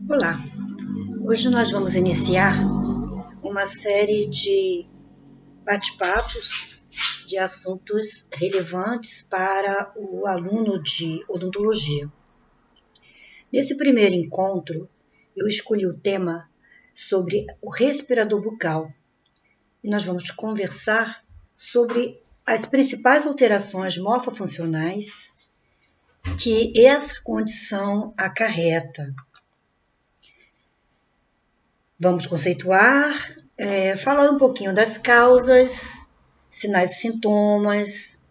Olá, hoje nós vamos iniciar uma série de bate-papos de assuntos relevantes para o aluno de odontologia. Nesse primeiro encontro, eu escolhi o tema sobre o respirador bucal e nós vamos conversar sobre as principais alterações morfofuncionais que essa condição acarreta. Vamos conceituar, falar um pouquinho das causas, sinais e sintomas,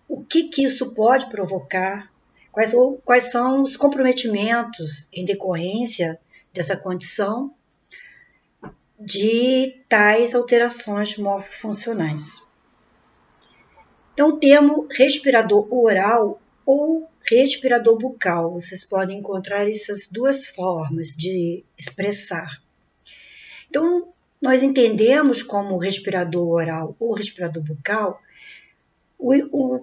o que isso pode provocar, quais são os comprometimentos em decorrência dessa condição de tais alterações morfofuncionais. Então, o termo respirador oral ou respirador bucal, vocês podem encontrar essas duas formas de expressar. Então, nós entendemos como respirador oral ou respirador bucal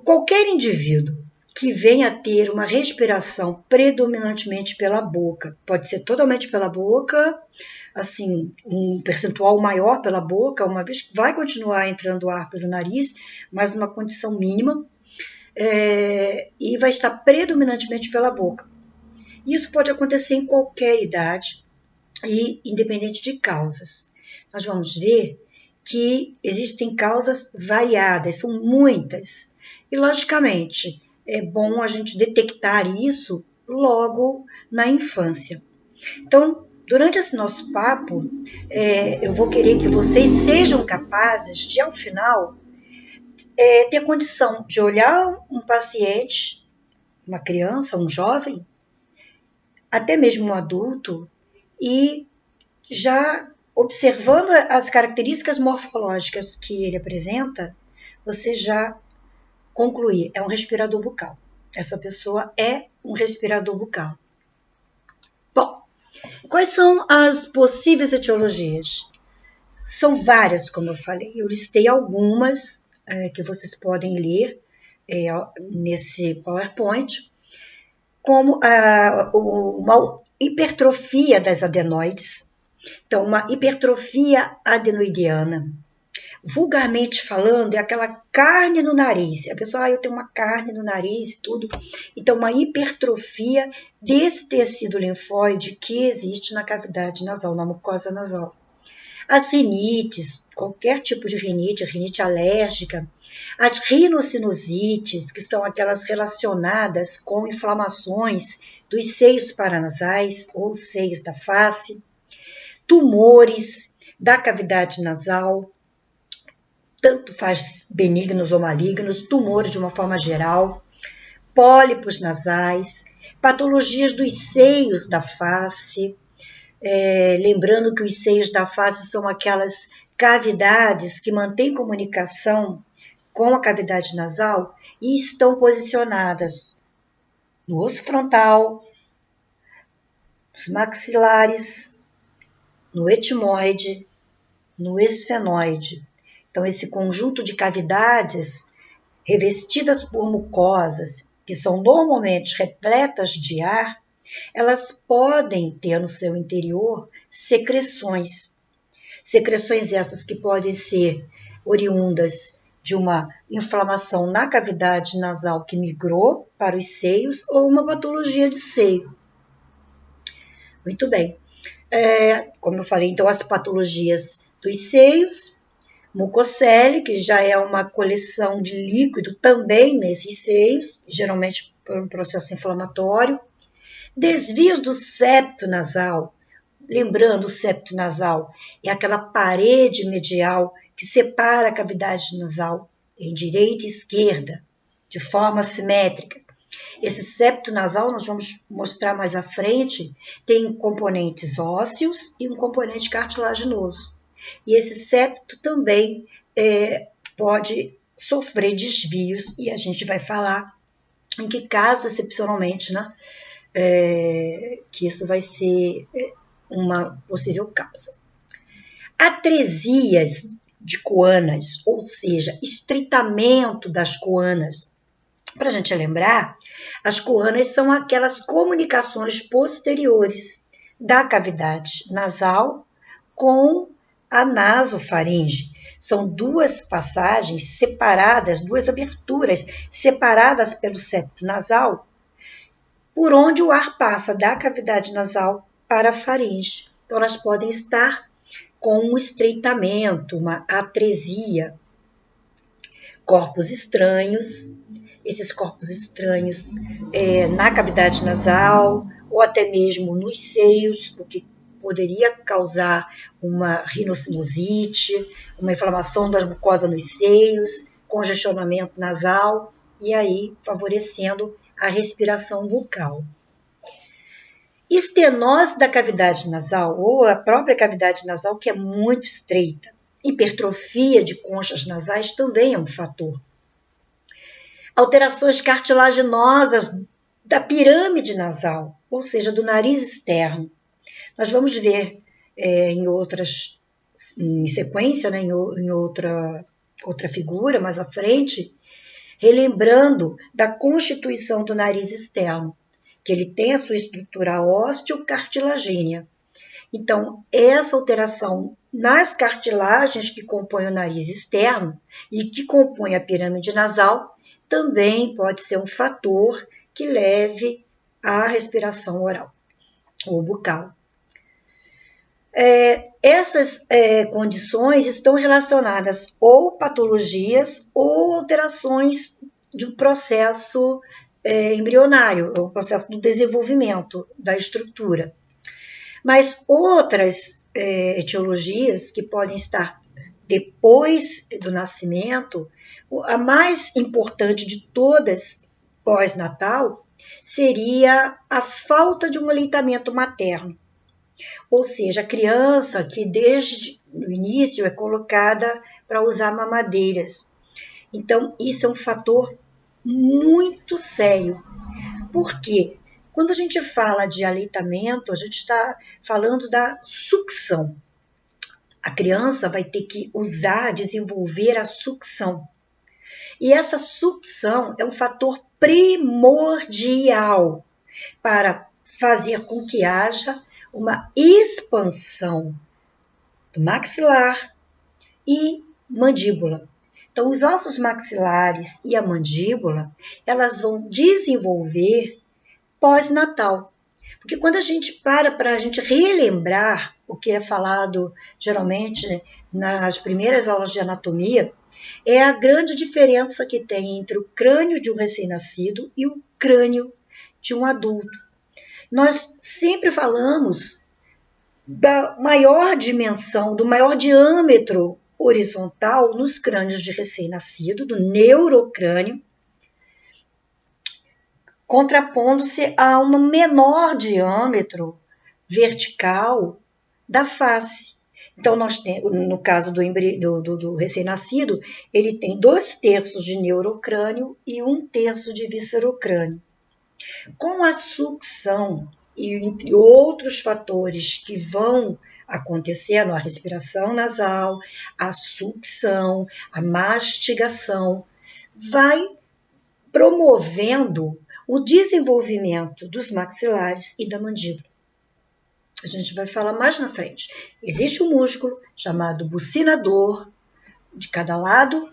qualquer indivíduo que venha a ter uma respiração predominantemente pela boca, pode ser totalmente pela boca, assim, um percentual maior pela boca, uma vez que vai continuar entrando ar pelo nariz, mas numa condição mínima, e vai estar predominantemente pela boca. Isso pode acontecer em qualquer idade e independente de causas. Nós vamos ver que existem causas variadas, são muitas, e logicamente é bom a gente detectar isso logo na infância. Então, durante esse nosso papo, eu vou querer que vocês sejam capazes de, ao final, ter condição de olhar um paciente, uma criança, um jovem, até mesmo um adulto, e já observando as características morfológicas que ele apresenta, você já concluir, é um respirador bucal. Essa pessoa é um respirador bucal. Bom, quais são as possíveis etiologias? São várias, como eu falei. Eu listei algumas que vocês podem ler nesse PowerPoint, como uma hipertrofia das adenoides, então uma hipertrofia adenoidiana. Vulgarmente falando, é aquela carne no nariz. A pessoa, eu tenho uma carne no nariz e tudo. Então, uma hipertrofia desse tecido linfóide que existe na cavidade nasal, na mucosa nasal. As rinites, qualquer tipo de rinite, rinite alérgica. As rinossinusites, que são aquelas relacionadas com inflamações dos seios paranasais ou seios da face. Tumores da cavidade nasal, tanto faz benignos ou malignos, tumores de uma forma geral, pólipos nasais, patologias dos seios da face, lembrando que os seios da face são aquelas cavidades que mantêm comunicação com a cavidade nasal e estão posicionadas no osso frontal, nos maxilares, no etimoide, no esfenoide. Então, esse conjunto de cavidades revestidas por mucosas, que são normalmente repletas de ar, elas podem ter no seu interior secreções. Secreções essas que podem ser oriundas de uma inflamação na cavidade nasal que migrou para os seios ou uma patologia de seio. Muito bem. Como eu falei, então, as patologias dos seios, mucocele, que já é uma coleção de líquido também nesses seios, geralmente por um processo inflamatório. Desvios do septo nasal. Lembrando, o septo nasal é aquela parede medial que separa a cavidade nasal em direita e esquerda, de forma simétrica. Esse septo nasal, nós vamos mostrar mais à frente, tem componentes ósseos e um componente cartilaginoso. E esse septo também pode sofrer desvios, e a gente vai falar em que caso, excepcionalmente, né, que isso vai ser uma possível causa. Atresias de coanas, ou seja, estreitamento das coanas, Para a gente lembrar, as coanas são aquelas comunicações posteriores da cavidade nasal com a nasofaringe. São duas passagens separadas, duas aberturas separadas pelo septo nasal, por onde o ar passa da cavidade nasal para a faringe. Então, elas podem estar com um estreitamento, uma atresia, corpos estranhos, esses corpos estranhos na cavidade nasal ou até mesmo nos seios, o que poderia causar uma rinocinusite, uma inflamação da mucosa nos seios, congestionamento nasal e aí favorecendo a respiração bucal. Estenose da cavidade nasal ou a própria cavidade nasal que é muito estreita. Hipertrofia de conchas nasais também é um fator. Alterações cartilaginosas da pirâmide nasal, ou seja, do nariz externo. Nós vamos ver em sequência, né, em outra figura mais à frente, relembrando da constituição do nariz externo, que ele tem a sua estrutura ósseo-cartilagínea. Então, essa alteração nas cartilagens que compõem o nariz externo e que compõem a pirâmide nasal também pode ser um fator que leve à respiração oral ou bucal. Essas condições estão relacionadas ou patologias ou alterações do processo embrionário, o processo do desenvolvimento da estrutura. Mas outras etiologias que podem estar depois do nascimento, a mais importante de todas, pós-natal, seria a falta de um aleitamento materno. Ou seja, a criança que desde o início é colocada para usar mamadeiras. Então, isso é um fator muito sério. Por quê? Quando a gente fala de aleitamento, a gente está falando da sucção. A criança vai ter que usar, desenvolver a sucção. E essa sucção é um fator primordial para fazer com que haja uma expansão do maxilar e mandíbula. Então, os ossos maxilares e a mandíbula, elas vão desenvolver pós-natal. Porque quando a gente para a gente relembrar o que é falado geralmente, né, nas primeiras aulas de anatomia, é a grande diferença que tem entre o crânio de um recém-nascido e o crânio de um adulto. Nós sempre falamos da maior dimensão, do maior diâmetro horizontal nos crânios de recém-nascido, do neurocrânio, contrapondo-se a um menor diâmetro vertical da face. Então, nós temos, no caso do recém-nascido, ele tem 2/3 de neurocrânio e 1/3 de viscerocrânio. Com a sucção e entre outros fatores que vão acontecendo, a respiração nasal, a sucção, a mastigação, vai promovendo o desenvolvimento dos maxilares e da mandíbula. A gente vai falar mais na frente. Existe um músculo chamado bucinador de cada lado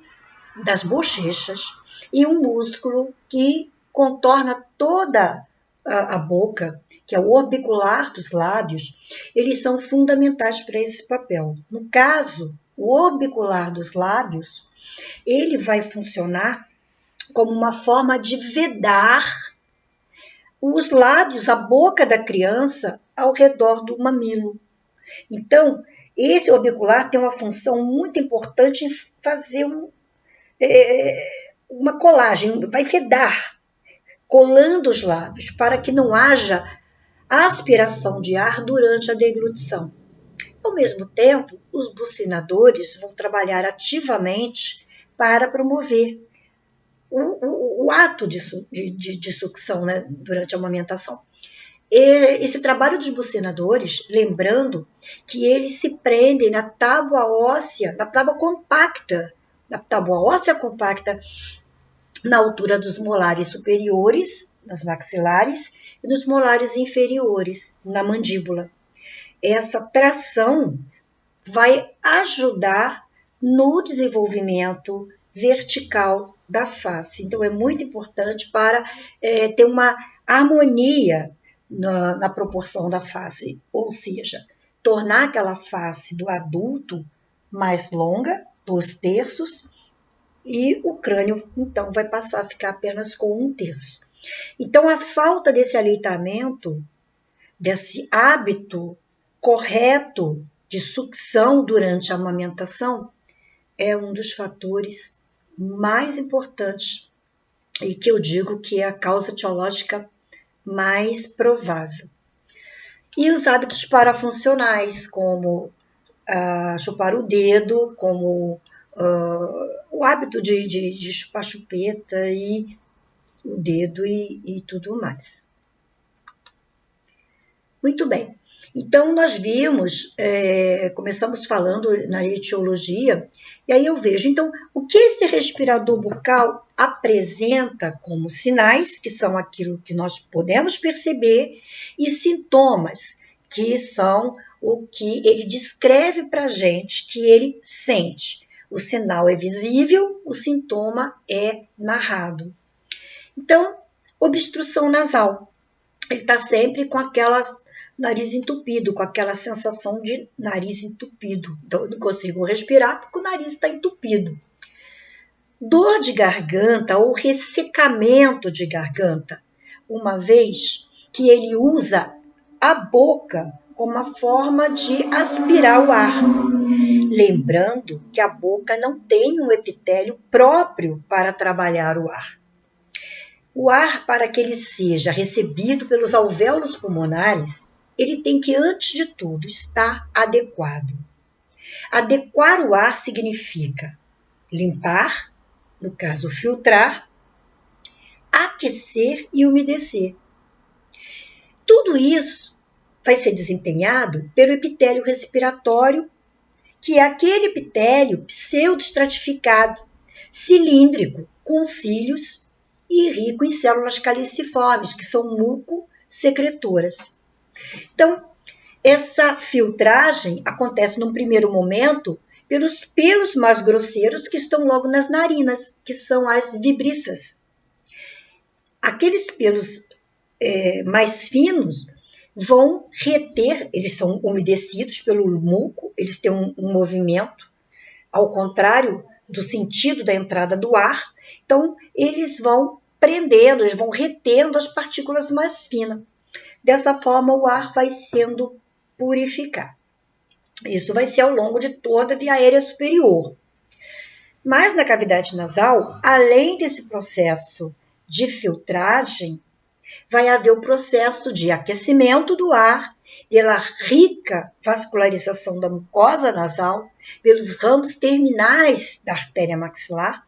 das bochechas e um músculo que contorna toda a boca, que é o orbicular dos lábios. Eles são fundamentais para esse papel. No caso, o orbicular dos lábios, ele vai funcionar como uma forma de vedar os lábios, a boca da criança ao redor do mamilo. Então, esse orbicular tem uma função muito importante em fazer uma colagem, vai vedar, colando os lábios, para que não haja aspiração de ar durante a deglutição. Ao mesmo tempo, os bucinadores vão trabalhar ativamente para promover o ato de sucção, né, durante a amamentação. Esse trabalho dos bucinadores, lembrando que eles se prendem na tábua óssea compacta na altura dos molares superiores, nas maxilares, e nos molares inferiores, na mandíbula. Essa tração vai ajudar no desenvolvimento vertical da face. Então, é muito importante para ter uma harmonia na proporção da face, ou seja, tornar aquela face do adulto mais longa, 2/3, e o crânio, então, vai passar a ficar apenas com 1/3. Então, a falta desse aleitamento, desse hábito correto de sucção durante a amamentação, é um dos fatores mais importantes e que eu digo que é a causa etiológica mais provável. E os hábitos parafuncionais, como chupar o dedo, como o hábito de chupar chupeta e o dedo e tudo mais. Muito bem. Então, nós vimos, começamos falando na etiologia, e aí eu vejo, então, o que esse respirador bucal apresenta como sinais, que são aquilo que nós podemos perceber, e sintomas, que são o que ele descreve para a gente, que ele sente. O sinal é visível, o sintoma é narrado. Então, obstrução nasal. Ele está sempre com aquela nariz entupido, com aquela sensação de nariz entupido. Então, eu não consigo respirar porque o nariz está entupido. Dor de garganta ou ressecamento de garganta, uma vez que ele usa a boca como uma forma de aspirar o ar. Lembrando que a boca não tem um epitélio próprio para trabalhar o ar. O ar, para que ele seja recebido pelos alvéolos pulmonares, ele tem que, antes de tudo, estar adequado. Adequar o ar significa limpar, no caso, filtrar, aquecer e umedecer. Tudo isso vai ser desempenhado pelo epitélio respiratório, que é aquele epitélio pseudoestratificado, cilíndrico, com cílios e rico em células caliciformes, que são mucosecretoras. Então, essa filtragem acontece num primeiro momento pelos pelos mais grosseiros que estão logo nas narinas, que são as vibríceas. Aqueles pelos mais finos vão reter, eles são umedecidos pelo muco, eles têm um movimento, ao contrário do sentido da entrada do ar, então eles vão prendendo, eles vão retendo as partículas mais finas. Dessa forma, o ar vai sendo purificado. Isso vai ser ao longo de toda a via aérea superior. Mas na cavidade nasal, além desse processo de filtragem, vai haver o processo de aquecimento do ar, pela rica vascularização da mucosa nasal, pelos ramos terminais da artéria maxilar,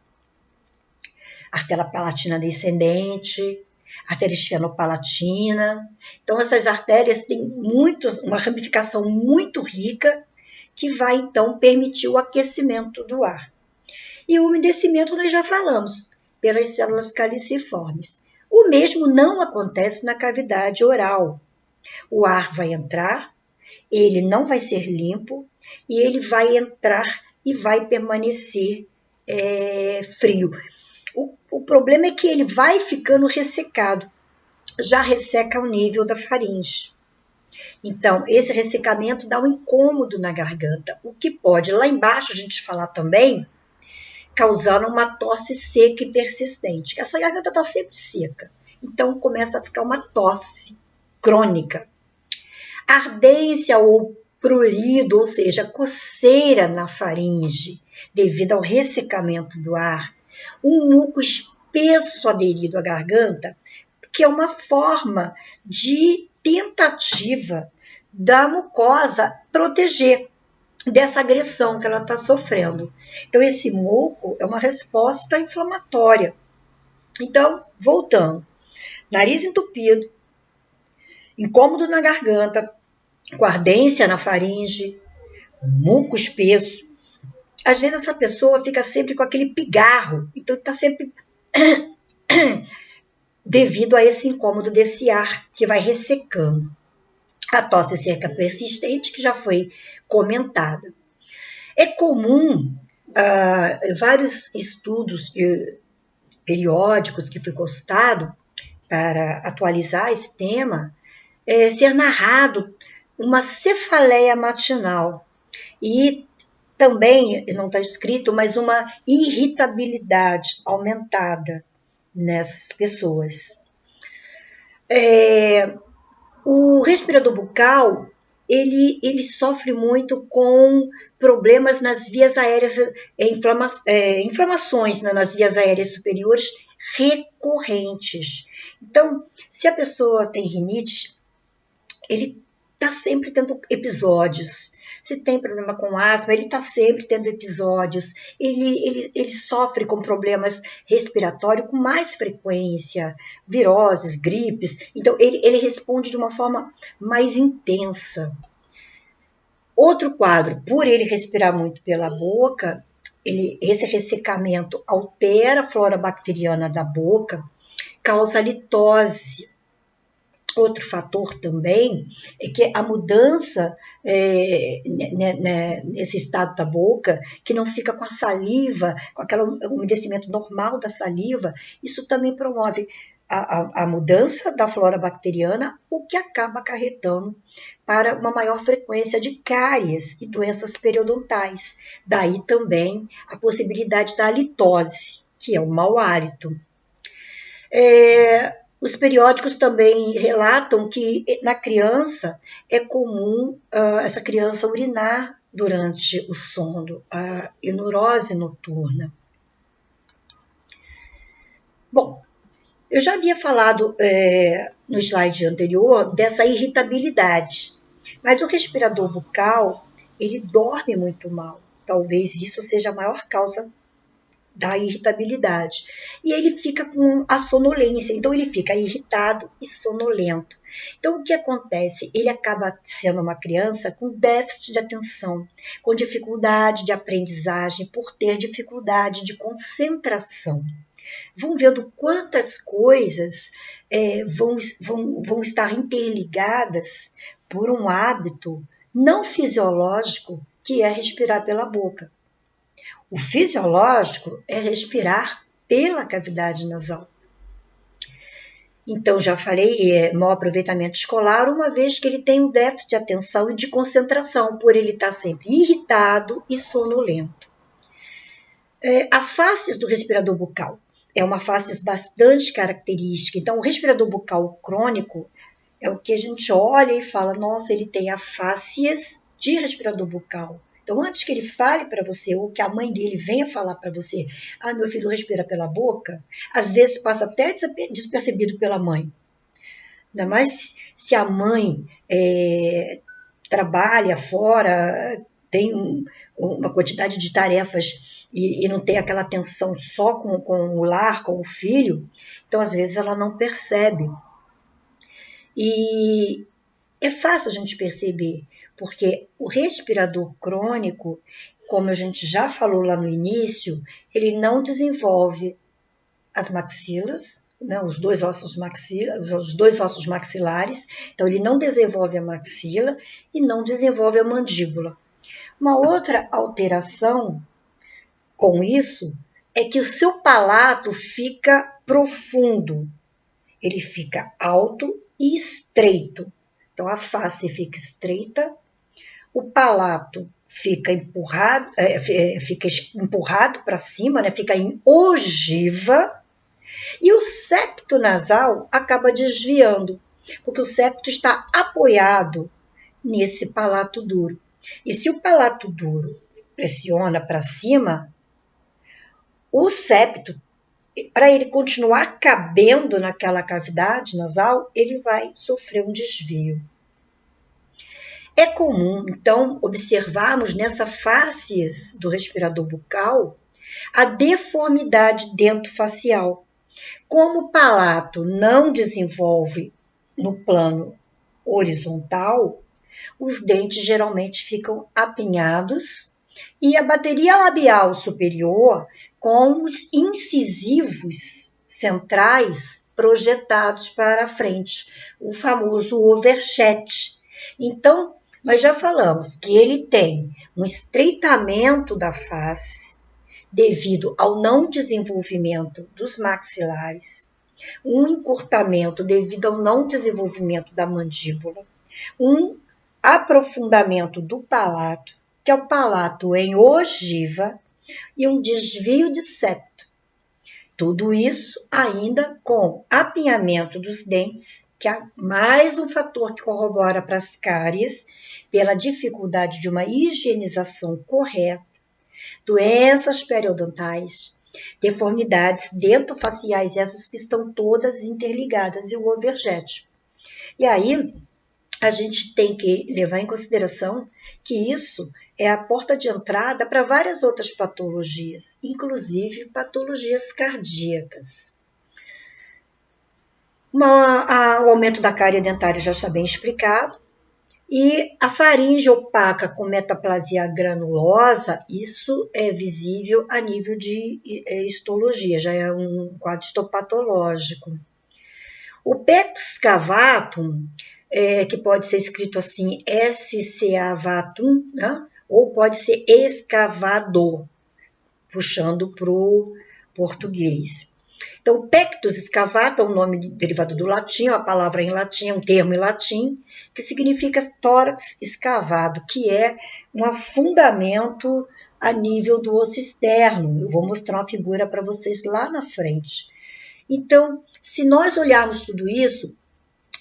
artéria palatina descendente, artéria esfenopalatina. Então, essas artérias têm uma ramificação muito rica que vai, então, permitir o aquecimento do ar. E o umedecimento nós já falamos, pelas células caliciformes. O mesmo não acontece na cavidade oral. O ar vai entrar, ele não vai ser limpo e ele vai entrar e vai permanecer frio. O problema é que ele vai ficando ressecado, já resseca ao nível da faringe. Então, esse ressecamento dá um incômodo na garganta, o que pode, lá embaixo a gente falar também, causando uma tosse seca e persistente. Essa garganta está sempre seca, então começa a ficar uma tosse crônica. Ardência ou prurido, ou seja, coceira na faringe, devido ao ressecamento do ar. Um muco espesso aderido à garganta, que é uma forma de tentativa da mucosa proteger dessa agressão que ela está sofrendo. Então, esse muco é uma resposta inflamatória. Então, voltando, nariz entupido, incômodo na garganta, com ardência na faringe, muco espesso. Às vezes essa pessoa fica sempre com aquele pigarro, então está sempre devido a esse incômodo desse ar que vai ressecando. A tosse seca persistente, que já foi comentada. É comum vários estudos periódicos que foi consultado para atualizar esse tema, ser narrado uma cefaleia matinal e também, não está escrito, mas uma irritabilidade aumentada nessas pessoas. O respirador bucal, ele sofre muito com problemas nas vias aéreas, inflamações nas vias aéreas superiores recorrentes. Então, se a pessoa tem rinite, ele está sempre tendo episódios. Se tem problema com asma, ele está sempre tendo episódios. Ele sofre com problemas respiratórios com mais frequência, viroses, gripes. Então, ele responde de uma forma mais intensa. Outro quadro, por ele respirar muito pela boca, esse ressecamento altera a flora bacteriana da boca, causa litose. Outro fator também é que a mudança nesse estado da boca, que não fica com a saliva, com aquele umedecimento normal da saliva, isso também promove a mudança da flora bacteriana, o que acaba acarretando para uma maior frequência de cáries e doenças periodontais. Daí também a possibilidade da halitose, que é o mau hálito. Os periódicos também relatam que na criança é comum essa criança urinar durante o sono, a enurose noturna. Bom, eu já havia falado no slide anterior dessa irritabilidade, mas o respirador bucal, ele dorme muito mal. Talvez isso seja a maior causa da irritabilidade. E ele fica com a sonolência, então ele fica irritado e sonolento. Então o que acontece? Ele acaba sendo uma criança com déficit de atenção, com dificuldade de aprendizagem, por ter dificuldade de concentração. Vão vendo quantas coisas vão estar interligadas por um hábito não fisiológico, que é respirar pela boca. O fisiológico é respirar pela cavidade nasal. Então, já falei, mau aproveitamento escolar, uma vez que ele tem um déficit de atenção e de concentração, por ele estar sempre irritado e sonolento. A face do respirador bucal é uma face bastante característica. Então, o respirador bucal crônico é o que a gente olha e fala, nossa, ele tem a facies de respirador bucal. Então, antes que ele fale para você, ou que a mãe dele venha falar para você, meu filho respira pela boca, às vezes passa até despercebido pela mãe. Ainda mais se a mãe trabalha fora, tem uma quantidade de tarefas e não tem aquela atenção só com o lar, com o filho, então às vezes ela não percebe. E é fácil a gente perceber, porque o respirador crônico, como a gente já falou lá no início, ele não desenvolve as maxilas, né, os dois ossos maxilares, então ele não desenvolve a maxila e não desenvolve a mandíbula. Uma outra alteração com isso é que o seu palato fica profundo, ele fica alto e estreito. Então, a face fica estreita, o palato fica empurrado para cima, né? Fica em ogiva, e o septo nasal acaba desviando, porque o septo está apoiado nesse palato duro. E se o palato duro pressiona para cima, o septo, para ele continuar cabendo naquela cavidade nasal, ele vai sofrer um desvio. É comum, então, observarmos nessa face do respirador bucal a deformidade dentofacial. Como o palato não desenvolve no plano horizontal, os dentes geralmente ficam apinhados e a bateria labial superior com os incisivos centrais projetados para frente, o famoso overchat. Então, nós já falamos que ele tem um estreitamento da face devido ao não desenvolvimento dos maxilares, um encurtamento devido ao não desenvolvimento da mandíbula, um aprofundamento do palato, que é o palato em ogiva, e um desvio de septo. Tudo isso ainda com apinhamento dos dentes, que é mais um fator que corrobora para as cáries, pela dificuldade de uma higienização correta, doenças periodontais, deformidades dentofaciais, essas que estão todas interligadas, e o overjet. E aí, a gente tem que levar em consideração que isso é a porta de entrada para várias outras patologias, inclusive patologias cardíacas. O aumento da cárie dentária já está bem explicado. E a faringe opaca com metaplasia granulosa, isso é visível a nível de histologia, já é um quadro histopatológico. O pectus cavatum, que pode ser escrito assim, SCAvatum, né? Ou pode ser escavador, puxando para o português. Então, pectus escavata é um nome derivado do latim, a palavra em latim, é um termo em latim, que significa tórax escavado, que é um afundamento a nível do osso externo. Eu vou mostrar uma figura para vocês lá na frente. Então, se nós olharmos tudo isso,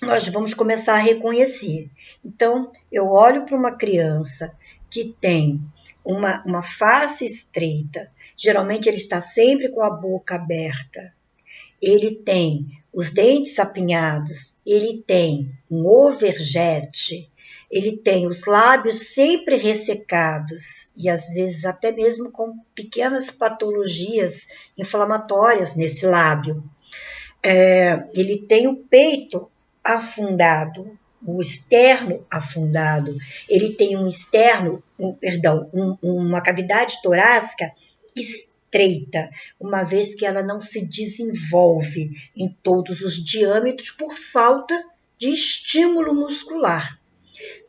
nós vamos começar a reconhecer. Então, eu olho para uma criança que tem uma face estreita, geralmente ele está sempre com a boca aberta, ele tem os dentes apinhados, ele tem um overjet, ele tem os lábios sempre ressecados e às vezes até mesmo com pequenas patologias inflamatórias nesse lábio. Ele tem o peito afundado, o externo afundado, ele tem uma cavidade torácica estreita, uma vez que ela não se desenvolve em todos os diâmetros por falta de estímulo muscular.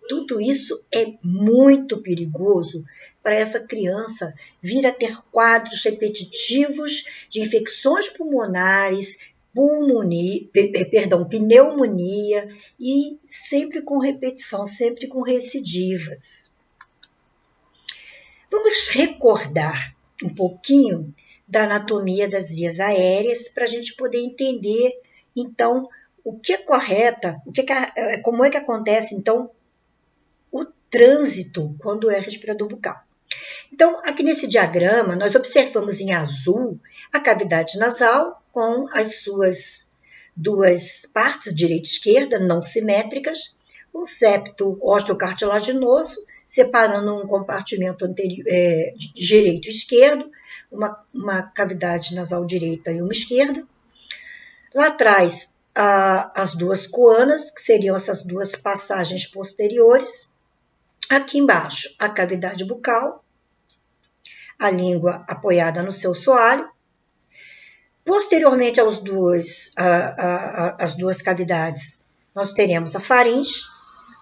Tudo isso é muito perigoso para essa criança vir a ter quadros repetitivos de infecções pulmonares, pneumonia, e sempre com repetição, sempre com recidivas. Vamos recordar um pouquinho da anatomia das vias aéreas para a gente poder entender, então, o que é correta, como é que acontece, então, o trânsito quando é respirador bucal. Então, aqui nesse diagrama, nós observamos em azul a cavidade nasal com as suas duas partes, direita e esquerda, não simétricas, um septo osteocartilaginoso, separando um compartimento anterior, direito e esquerdo, uma cavidade nasal direita e uma esquerda. Lá atrás, as duas coanas, que seriam essas duas passagens posteriores. Aqui embaixo, a cavidade bucal, a língua apoiada no seu soalho. Posteriormente às duas cavidades, nós teremos a faringe,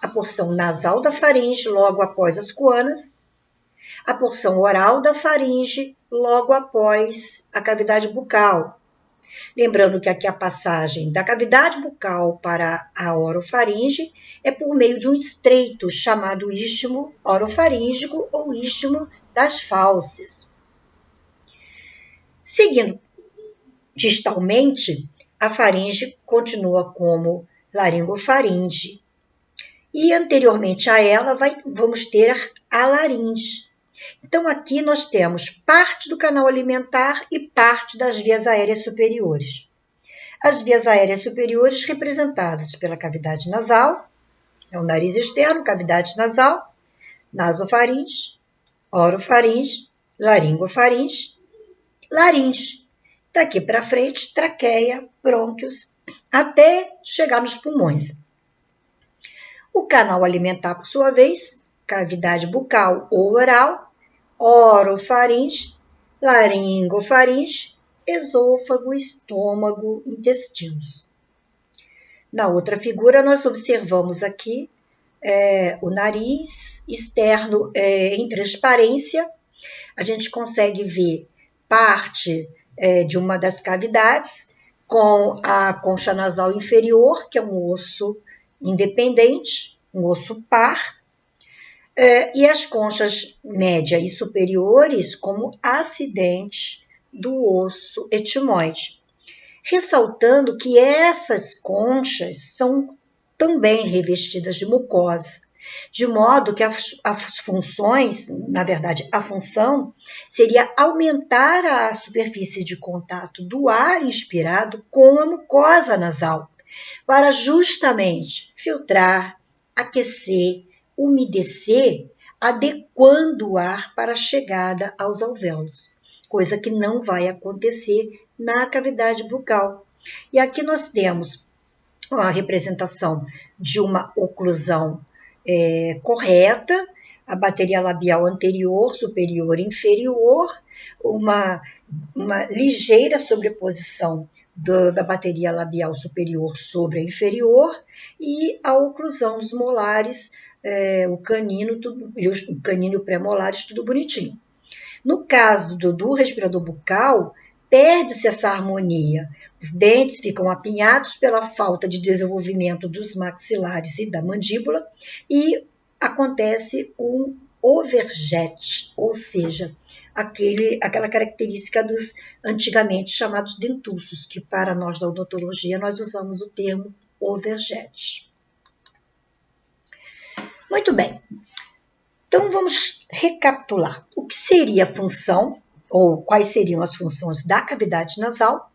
a porção nasal da faringe logo após as coanas, a porção oral da faringe logo após a cavidade bucal. Lembrando que aqui a passagem da cavidade bucal para a orofaringe é por meio de um estreito chamado istmo orofaríngico ou istmo das fauces. Seguindo distalmente, a faringe continua como laringofaringe. E anteriormente a ela vamos ter a laringe. Então aqui nós temos parte do canal alimentar e parte das vias aéreas superiores. As vias aéreas superiores representadas pela cavidade nasal, é o nariz externo, cavidade nasal, nasofaringe, orofaringe, laringofaringe, laringe. Daqui para frente, traqueia, brônquios, até chegar nos pulmões. O canal alimentar, por sua vez, cavidade bucal ou oral, orofaringe, laringofaringe, esôfago, estômago, intestinos. Na outra figura, nós observamos aqui o nariz externo em transparência. A gente consegue ver parte de uma das cavidades com a concha nasal inferior, que é um osso independente, um osso par, e as conchas média e superiores como acidentes do osso etimoide. Ressaltando que essas conchas são também revestidas de mucosa, de modo que as funções, na verdade, a função seria aumentar a superfície de contato do ar inspirado com a mucosa nasal, para justamente filtrar, aquecer, umedecer, adequando o ar para a chegada aos alvéolos, coisa que não vai acontecer na cavidade bucal. E aqui nós temos a representação de uma oclusão correta, a bateria labial anterior, superior e inferior, uma ligeira sobreposição da bateria labial superior sobre a inferior e a oclusão dos molares, o canino e o canino pré-molares, tudo bonitinho. No caso do respirador bucal, perde-se essa harmonia. Os dentes ficam apinhados pela falta de desenvolvimento dos maxilares e da mandíbula e acontece um overjet, ou seja, aquela característica dos antigamente chamados dentuços, que para nós da odontologia nós usamos o termo overjet. Muito bem. Então vamos recapitular. O que seria a função, ou quais seriam as funções da cavidade nasal?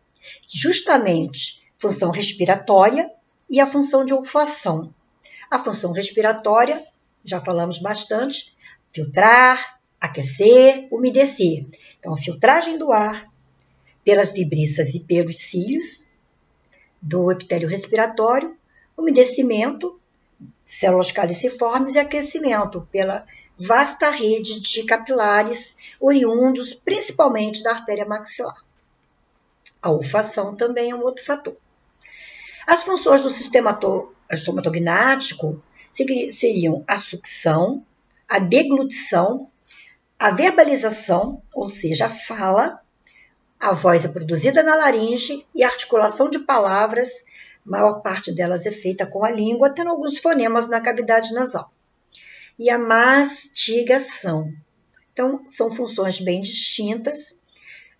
Justamente função respiratória e a função de olfação. A função respiratória, já falamos bastante, filtrar, aquecer, umedecer. Então, a filtragem do ar pelas vibriças e pelos cílios do epitélio respiratório, umedecimento, células caliciformes e aquecimento pela vasta rede de capilares oriundos principalmente da artéria maxilar. A olfação também é um outro fator. As funções do sistema estomatognático seriam a sucção, a deglutição, a verbalização, ou seja, a fala, a voz é produzida na laringe e a articulação de palavras, a maior parte delas é feita com a língua, tendo alguns fonemas na cavidade nasal. E a mastigação. Então, são funções bem distintas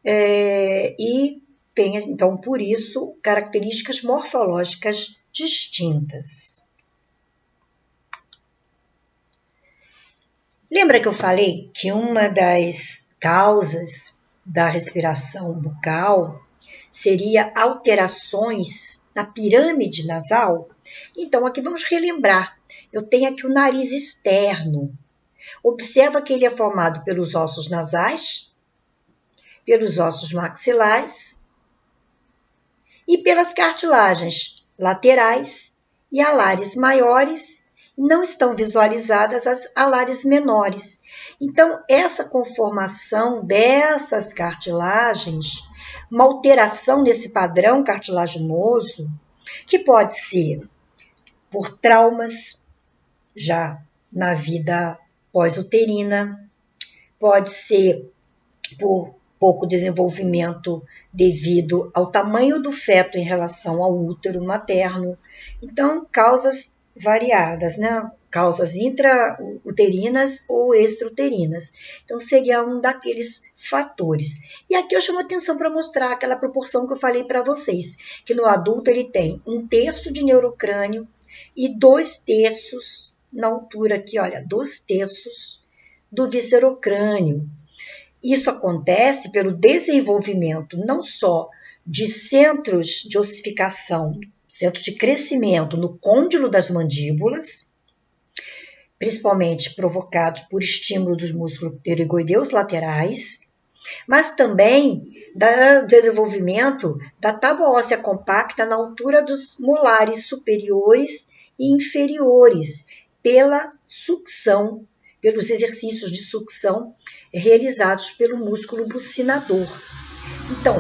e tem, então, por isso, características morfológicas distintas. Lembra que eu falei que uma das causas da respiração bucal seria alterações na pirâmide nasal? Então, aqui vamos relembrar. Eu tenho aqui o nariz externo. Observa que ele é formado pelos ossos nasais, pelos ossos maxilares e pelas cartilagens laterais e alares maiores. Não estão visualizadas as alares menores. Então, essa conformação dessas cartilagens, uma alteração nesse padrão cartilaginoso, que pode ser por traumas já na vida pós-uterina, pode ser por pouco desenvolvimento devido ao tamanho do feto em relação ao útero materno. Então, causas variadas, né? Causas intrauterinas ou extrauterinas. Então, seria um daqueles fatores. E aqui eu chamo a atenção para mostrar aquela proporção que eu falei para vocês, que no adulto ele tem 1/3 de neurocrânio e 2/3 na altura aqui, olha, 2/3 do viscerocrânio. Isso acontece pelo desenvolvimento não só de centros de ossificação, centros de crescimento no côndilo das mandíbulas, principalmente provocados por estímulo dos músculos pterygoideus laterais, mas também do desenvolvimento da tábua óssea compacta na altura dos molares superiores e inferiores, pela sucção pelos exercícios de sucção realizados pelo músculo bucinador. Então,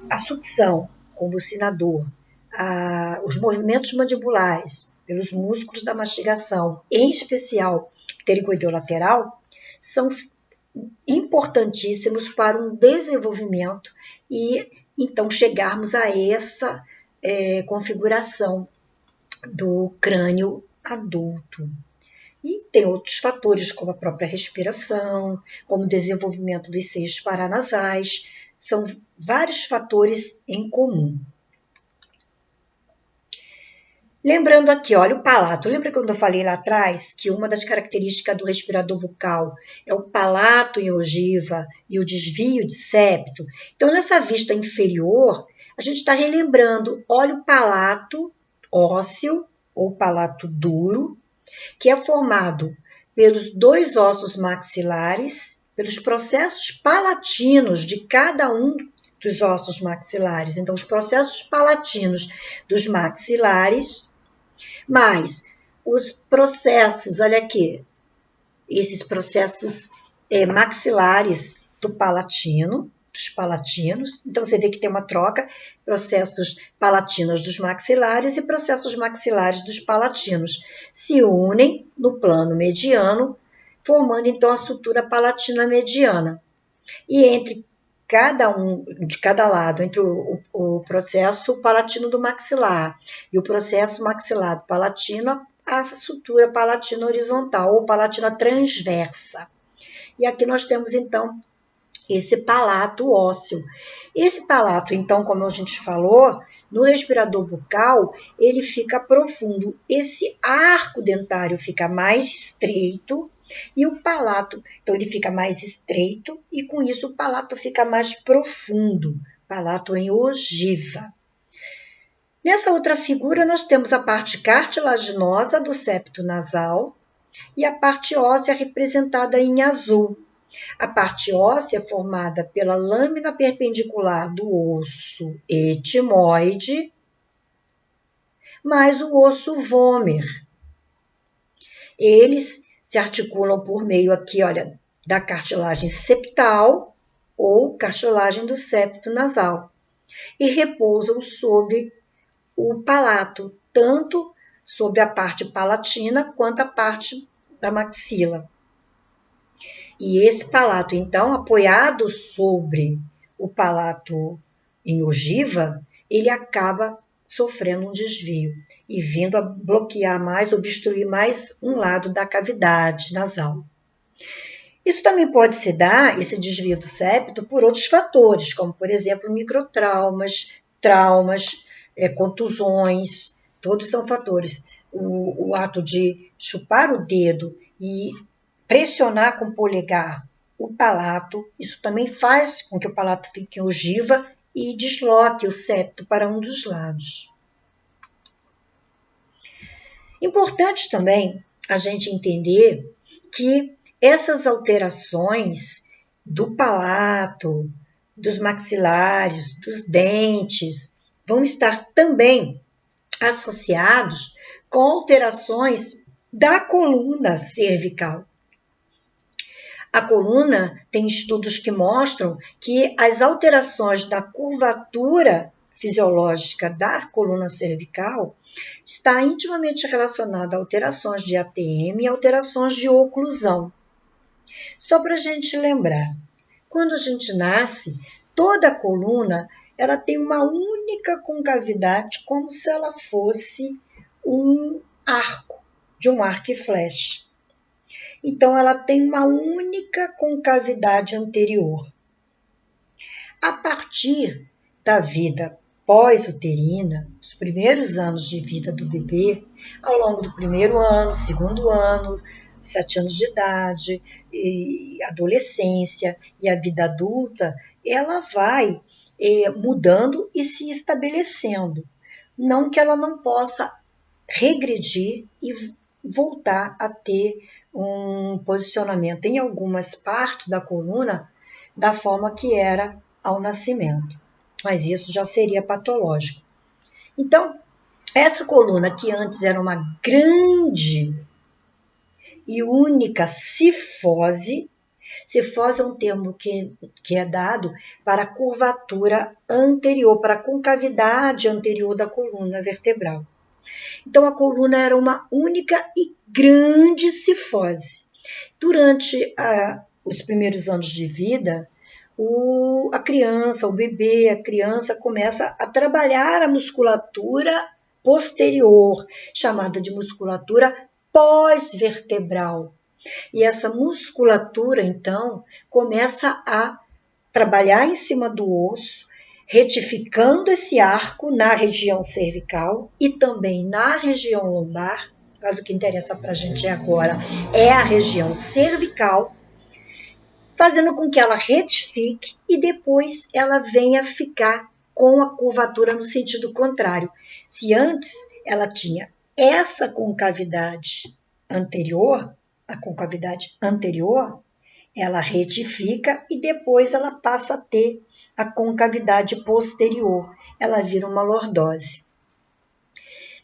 a sucção com o bucinador, os movimentos mandibulares pelos músculos da mastigação, em especial ptericoideu lateral, são importantíssimos para um desenvolvimento e então chegarmos a essa configuração do crânio adulto. E tem outros fatores, como a própria respiração, como o desenvolvimento dos seios paranasais, são vários fatores em comum. Lembrando aqui, olha o palato. Lembra quando eu falei lá atrás que uma das características do respirador bucal é o palato em ogiva e o desvio de septo? Então, nessa vista inferior, a gente está relembrando, olha o palato ósseo ou palato duro, que é formado pelos dois ossos maxilares, pelos processos palatinos de cada um dos ossos maxilares. Então, os processos palatinos dos maxilares, mais os processos, olha aqui, esses processos maxilares do palatino, dos palatinos. Então, você vê que tem uma troca, processos palatinos dos maxilares e processos maxilares dos palatinos se unem no plano mediano, formando, então, a sutura palatina mediana. E entre cada um, de cada lado, entre o processo palatino do maxilar e o processo maxilar do palatino, a sutura palatina horizontal ou palatina transversa. E aqui nós temos, então, esse palato ósseo. Esse palato, então, como a gente falou, no respirador bucal, ele fica profundo. Esse arco dentário fica mais estreito e o palato, então, ele fica mais estreito e, com isso, o palato fica mais profundo. Palato em ogiva. Nessa outra figura, nós temos a parte cartilaginosa do septo nasal e a parte óssea representada em azul. A parte óssea é formada pela lâmina perpendicular do osso etimoide, mais o osso vômer. Eles se articulam por meio aqui, olha, da cartilagem septal ou cartilagem do septo nasal e repousam sobre o palato, tanto sobre a parte palatina quanto a parte da maxila. E esse palato, então, apoiado sobre o palato em ogiva, ele acaba sofrendo um desvio e vindo a bloquear mais, obstruir mais um lado da cavidade nasal. Isso também pode se dar, esse desvio do septo, por outros fatores, como, por exemplo, microtraumas, traumas, contusões, todos são fatores. O ato de chupar o dedo e pressionar com o polegar o palato, isso também faz com que o palato fique em ogiva e desloque o septo para um dos lados. Importante também a gente entender que essas alterações do palato, dos maxilares, dos dentes, vão estar também associados com alterações da coluna cervical. A coluna tem estudos que mostram que as alterações da curvatura fisiológica da coluna cervical está intimamente relacionada a alterações de ATM e alterações de oclusão. Só para a gente lembrar, quando a gente nasce, toda a coluna ela tem uma única concavidade, como se ela fosse um arco, de um arco e flecha. Então, ela tem uma única concavidade anterior. A partir da vida pós-uterina, os primeiros anos de vida do bebê, ao longo do primeiro ano, segundo ano, 7 anos de idade, e adolescência e a vida adulta, ela vai mudando e se estabelecendo. Não que ela não possa regredir e voltar a ter um posicionamento em algumas partes da coluna da forma que era ao nascimento. Mas isso já seria patológico. Então, essa coluna que antes era uma grande e única cifose. Cifose é um termo que é dado para a curvatura anterior, para a concavidade anterior da coluna vertebral. Então, a coluna era uma única e grande cifose. Durante os primeiros anos de vida, a criança começa a trabalhar a musculatura posterior, chamada de musculatura pós-vertebral. E essa musculatura, então, começa a trabalhar em cima do osso, retificando esse arco na região cervical e também na região lombar. Mas o que interessa para a gente agora é a região cervical, fazendo com que ela retifique e depois ela venha ficar com a curvatura no sentido contrário. Se antes ela tinha essa concavidade anterior, ela retifica e depois ela passa a ter a concavidade posterior. Ela vira uma lordose.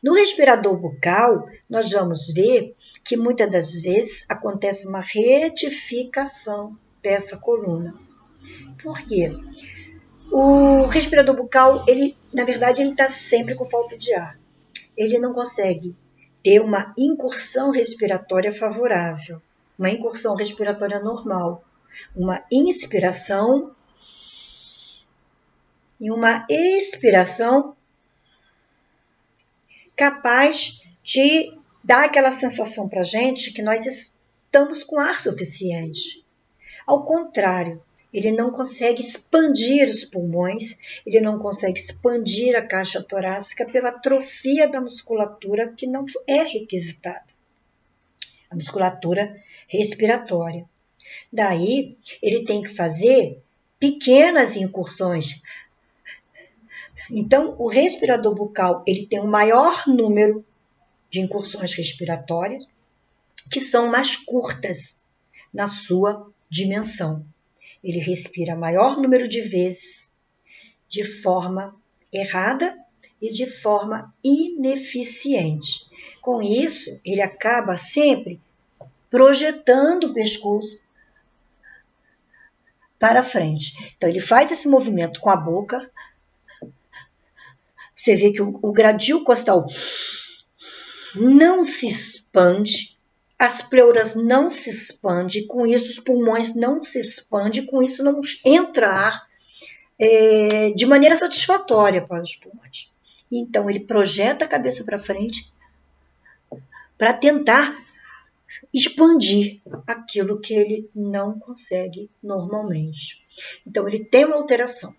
No respirador bucal, nós vamos ver que muitas das vezes acontece uma retificação dessa coluna. Por quê? O respirador bucal, na verdade, ele está sempre com falta de ar. Ele não consegue ter uma incursão respiratória favorável, uma incursão respiratória normal, uma inspiração e uma expiração capaz de dar aquela sensação para a gente que nós estamos com ar suficiente. Ao contrário, ele não consegue expandir os pulmões, ele não consegue expandir a caixa torácica pela atrofia da musculatura que não é requisitada, a musculatura respiratória. Daí, ele tem que fazer pequenas incursões. Então, o respirador bucal, ele tem um maior número de incursões respiratórias que são mais curtas na sua dimensão. Ele respira maior número de vezes, de forma errada e de forma ineficiente. Com isso, ele acaba sempre projetando o pescoço para frente. Então, ele faz esse movimento com a boca. Você vê que o gradil costal não se expande, as pleuras não se expandem, com isso os pulmões não se expandem, com isso não entra ar de maneira satisfatória para os pulmões. Então, ele projeta a cabeça para frente para tentar expandir aquilo que ele não consegue normalmente. Então, ele tem uma alteração.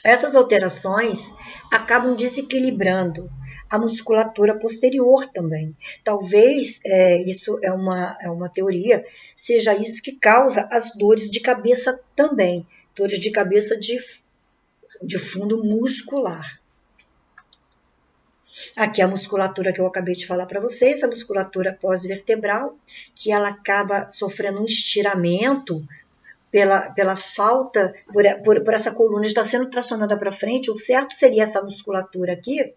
Essas alterações acabam desequilibrando a musculatura posterior também. Talvez, isso é uma teoria, seja isso que causa as dores de cabeça também, dores de cabeça de fundo muscular. Aqui a musculatura que eu acabei de falar para vocês, a musculatura pós-vertebral, que ela acaba sofrendo um estiramento pela falta, por essa coluna estar sendo tracionada para frente. O certo seria essa musculatura aqui,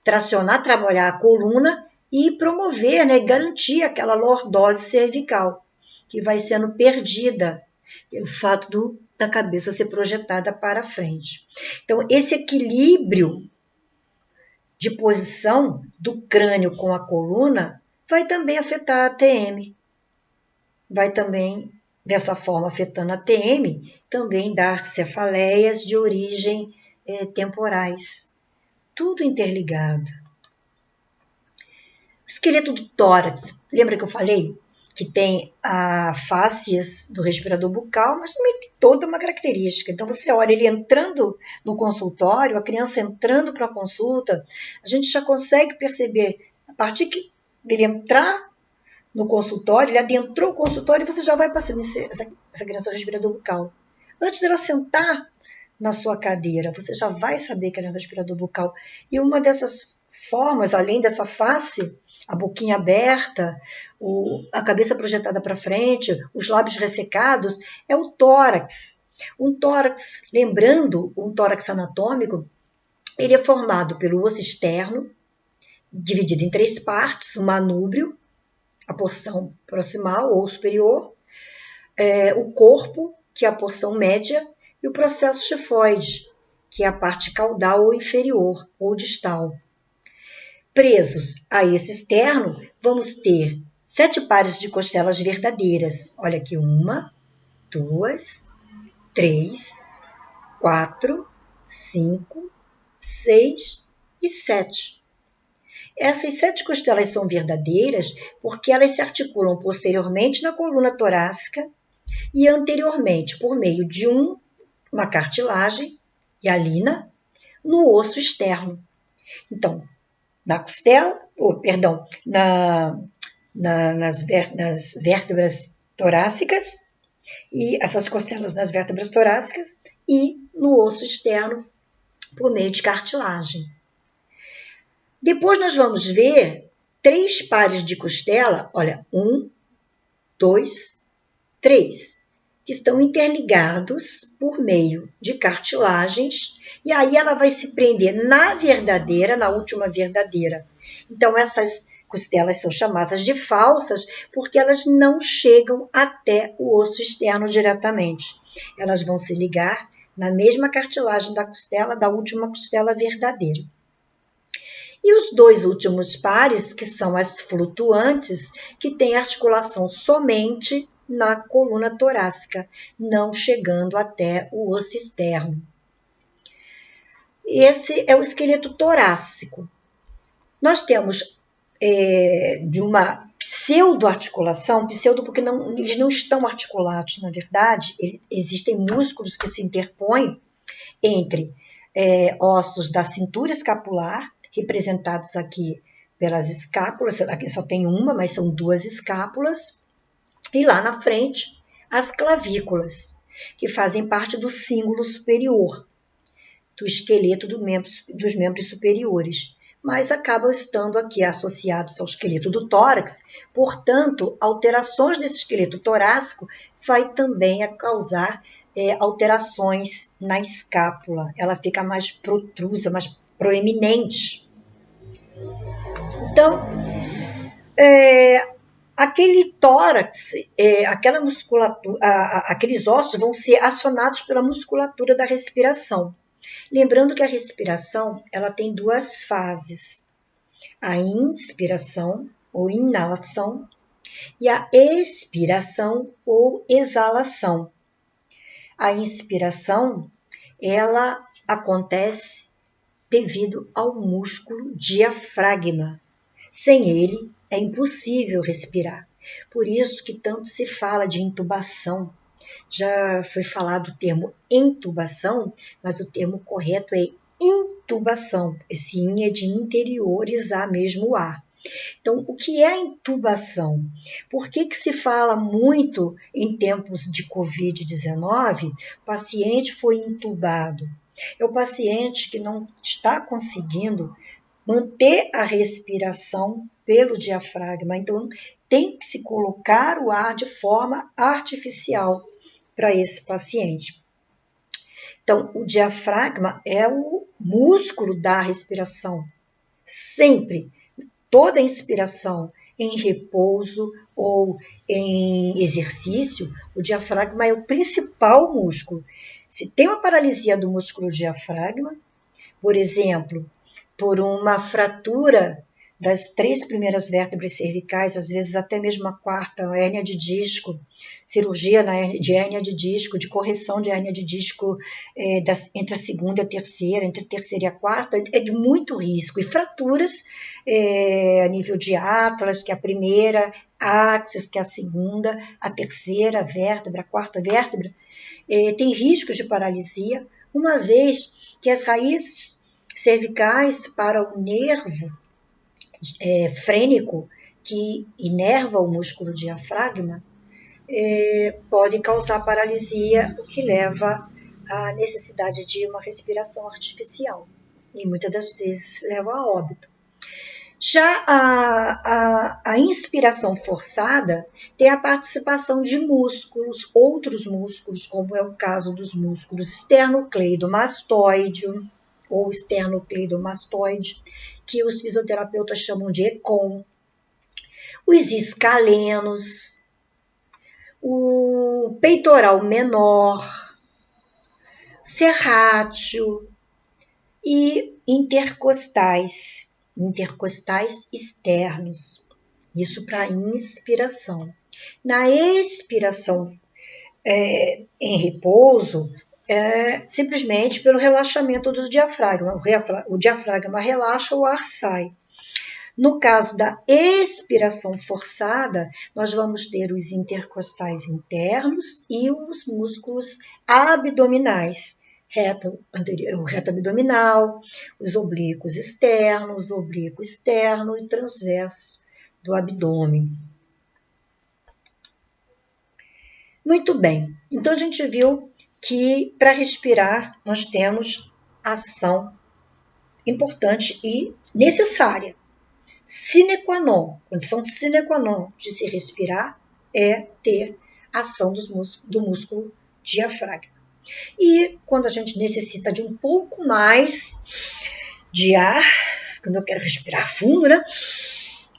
tracionar, trabalhar a coluna e promover, garantir aquela lordose cervical, que vai sendo perdida, o fato da cabeça ser projetada para frente. Então, esse equilíbrio de posição do crânio com a coluna vai também afetar a TM. Vai também, dessa forma, afetando a TM, também dar cefaleias de origem temporais. Tudo interligado. O esqueleto do tórax, lembra que eu falei que tem a fáscias do respirador bucal, mas também tem toda uma característica. Então, você olha ele entrando no consultório, a criança entrando para a consulta, a gente já consegue perceber, a partir que ele entrar no consultório, ele adentrou o consultório e você já vai passando essa criança respirador bucal. Antes dela sentar na sua cadeira, você já vai saber que ela é um respirador bucal. E uma dessas formas, além dessa face, a boquinha aberta, a cabeça projetada para frente, os lábios ressecados, é o tórax. Um tórax, lembrando, um tórax anatômico, ele é formado pelo osso externo, dividido em 3 partes, o manúbrio, a porção proximal ou superior, o corpo, que é a porção média, e o processo xifoide, que é a parte caudal ou inferior, ou distal. Presos a esse externo, vamos ter 7 pares de costelas verdadeiras. Olha aqui, 1, 2, 3, 4, 5, 6 e 7. Essas 7 costelas são verdadeiras porque elas se articulam posteriormente na coluna torácica e anteriormente por meio de uma cartilagem, hialina, no osso externo. Então, na costela, nas vértebras torácicas, e essas costelas nas vértebras torácicas e no osso externo por meio de cartilagem. Depois nós vamos ver 3 pares de costela, olha, 1, 2, 3, que estão interligados por meio de cartilagens, e aí ela vai se prender na última verdadeira. Então, essas costelas são chamadas de falsas porque elas não chegam até o osso externo diretamente. Elas vão se ligar na mesma cartilagem da costela, da última costela verdadeira. E os 2 últimos pares, que são as flutuantes, que têm articulação somente na coluna torácica, não chegando até o osso externo. Esse é o esqueleto torácico. Nós temos de uma pseudo-articulação, pseudo porque eles não estão articulados, na verdade, existem músculos que se interpõem entre ossos da cintura escapular, representados aqui pelas escápulas, aqui só tem uma, mas são 2 escápulas, e lá na frente, as clavículas, que fazem parte do cíngulo superior, do esqueleto dos membros superiores, mas acabam estando aqui associados ao esqueleto do tórax, portanto, alterações nesse esqueleto torácico vai também causar alterações na escápula, ela fica mais protrusa, mais proeminente. Então, aquele tórax, aquela musculatura, aqueles ossos vão ser acionados pela musculatura da respiração. Lembrando que a respiração ela tem 2 fases, a inspiração ou inalação e a expiração ou exalação. A inspiração ela acontece devido ao músculo diafragma. Sem ele, é impossível respirar. Por isso que tanto se fala de intubação. Já foi falado o termo intubação, mas o termo correto é intubação. Esse in é de interiorizar mesmo o ar. Então, o que é a intubação? Por que se fala muito em tempos de Covid-19, o paciente foi intubado? É o paciente que não está conseguindo manter a respiração pelo diafragma. Então, tem que se colocar o ar de forma artificial para esse paciente. Então, o diafragma é o músculo da respiração. Sempre, toda inspiração em repouso ou em exercício, o diafragma é o principal músculo. Se tem uma paralisia do músculo diafragma, por exemplo, por uma fratura das 3 primeiras vértebras cervicais, às vezes até mesmo a 4ª, hérnia de disco, cirurgia de hérnia de disco, de correção de hérnia de disco entre a 2ª e a 3ª, entre a 3ª e a 4ª, é de muito risco. E fraturas a nível de atlas, que é a primeira, axis, que é a 2ª, a 3ª vértebra, a 4ª vértebra, tem riscos de paralisia, uma vez que as raízes cervicais para o nervo frênico que inerva o músculo diafragma pode causar paralisia, o que leva à necessidade de uma respiração artificial e muitas das vezes leva a óbito. Já a inspiração forçada tem a participação de músculos, outros músculos, como é o caso dos músculos esternocleidomastoide ou esternocleidomastoide, que os fisioterapeutas chamam de ECOM. os escalenos, o peitoral menor, serrátil e intercostais externos. Isso para inspiração. Na expiração em repouso, simplesmente pelo relaxamento do diafragma. O diafragma relaxa, o ar sai. No caso da expiração forçada, nós vamos ter os intercostais internos e os músculos abdominais, o reto abdominal, os oblíquos externos, oblíquo externo e transverso do abdômen. Muito bem, então a gente viu que para respirar nós temos ação importante e necessária. Sine qua non, condição sine qua non de se respirar é ter ação do músculo diafragma. E quando a gente necessita de um pouco mais de ar, quando eu quero respirar fundo, né?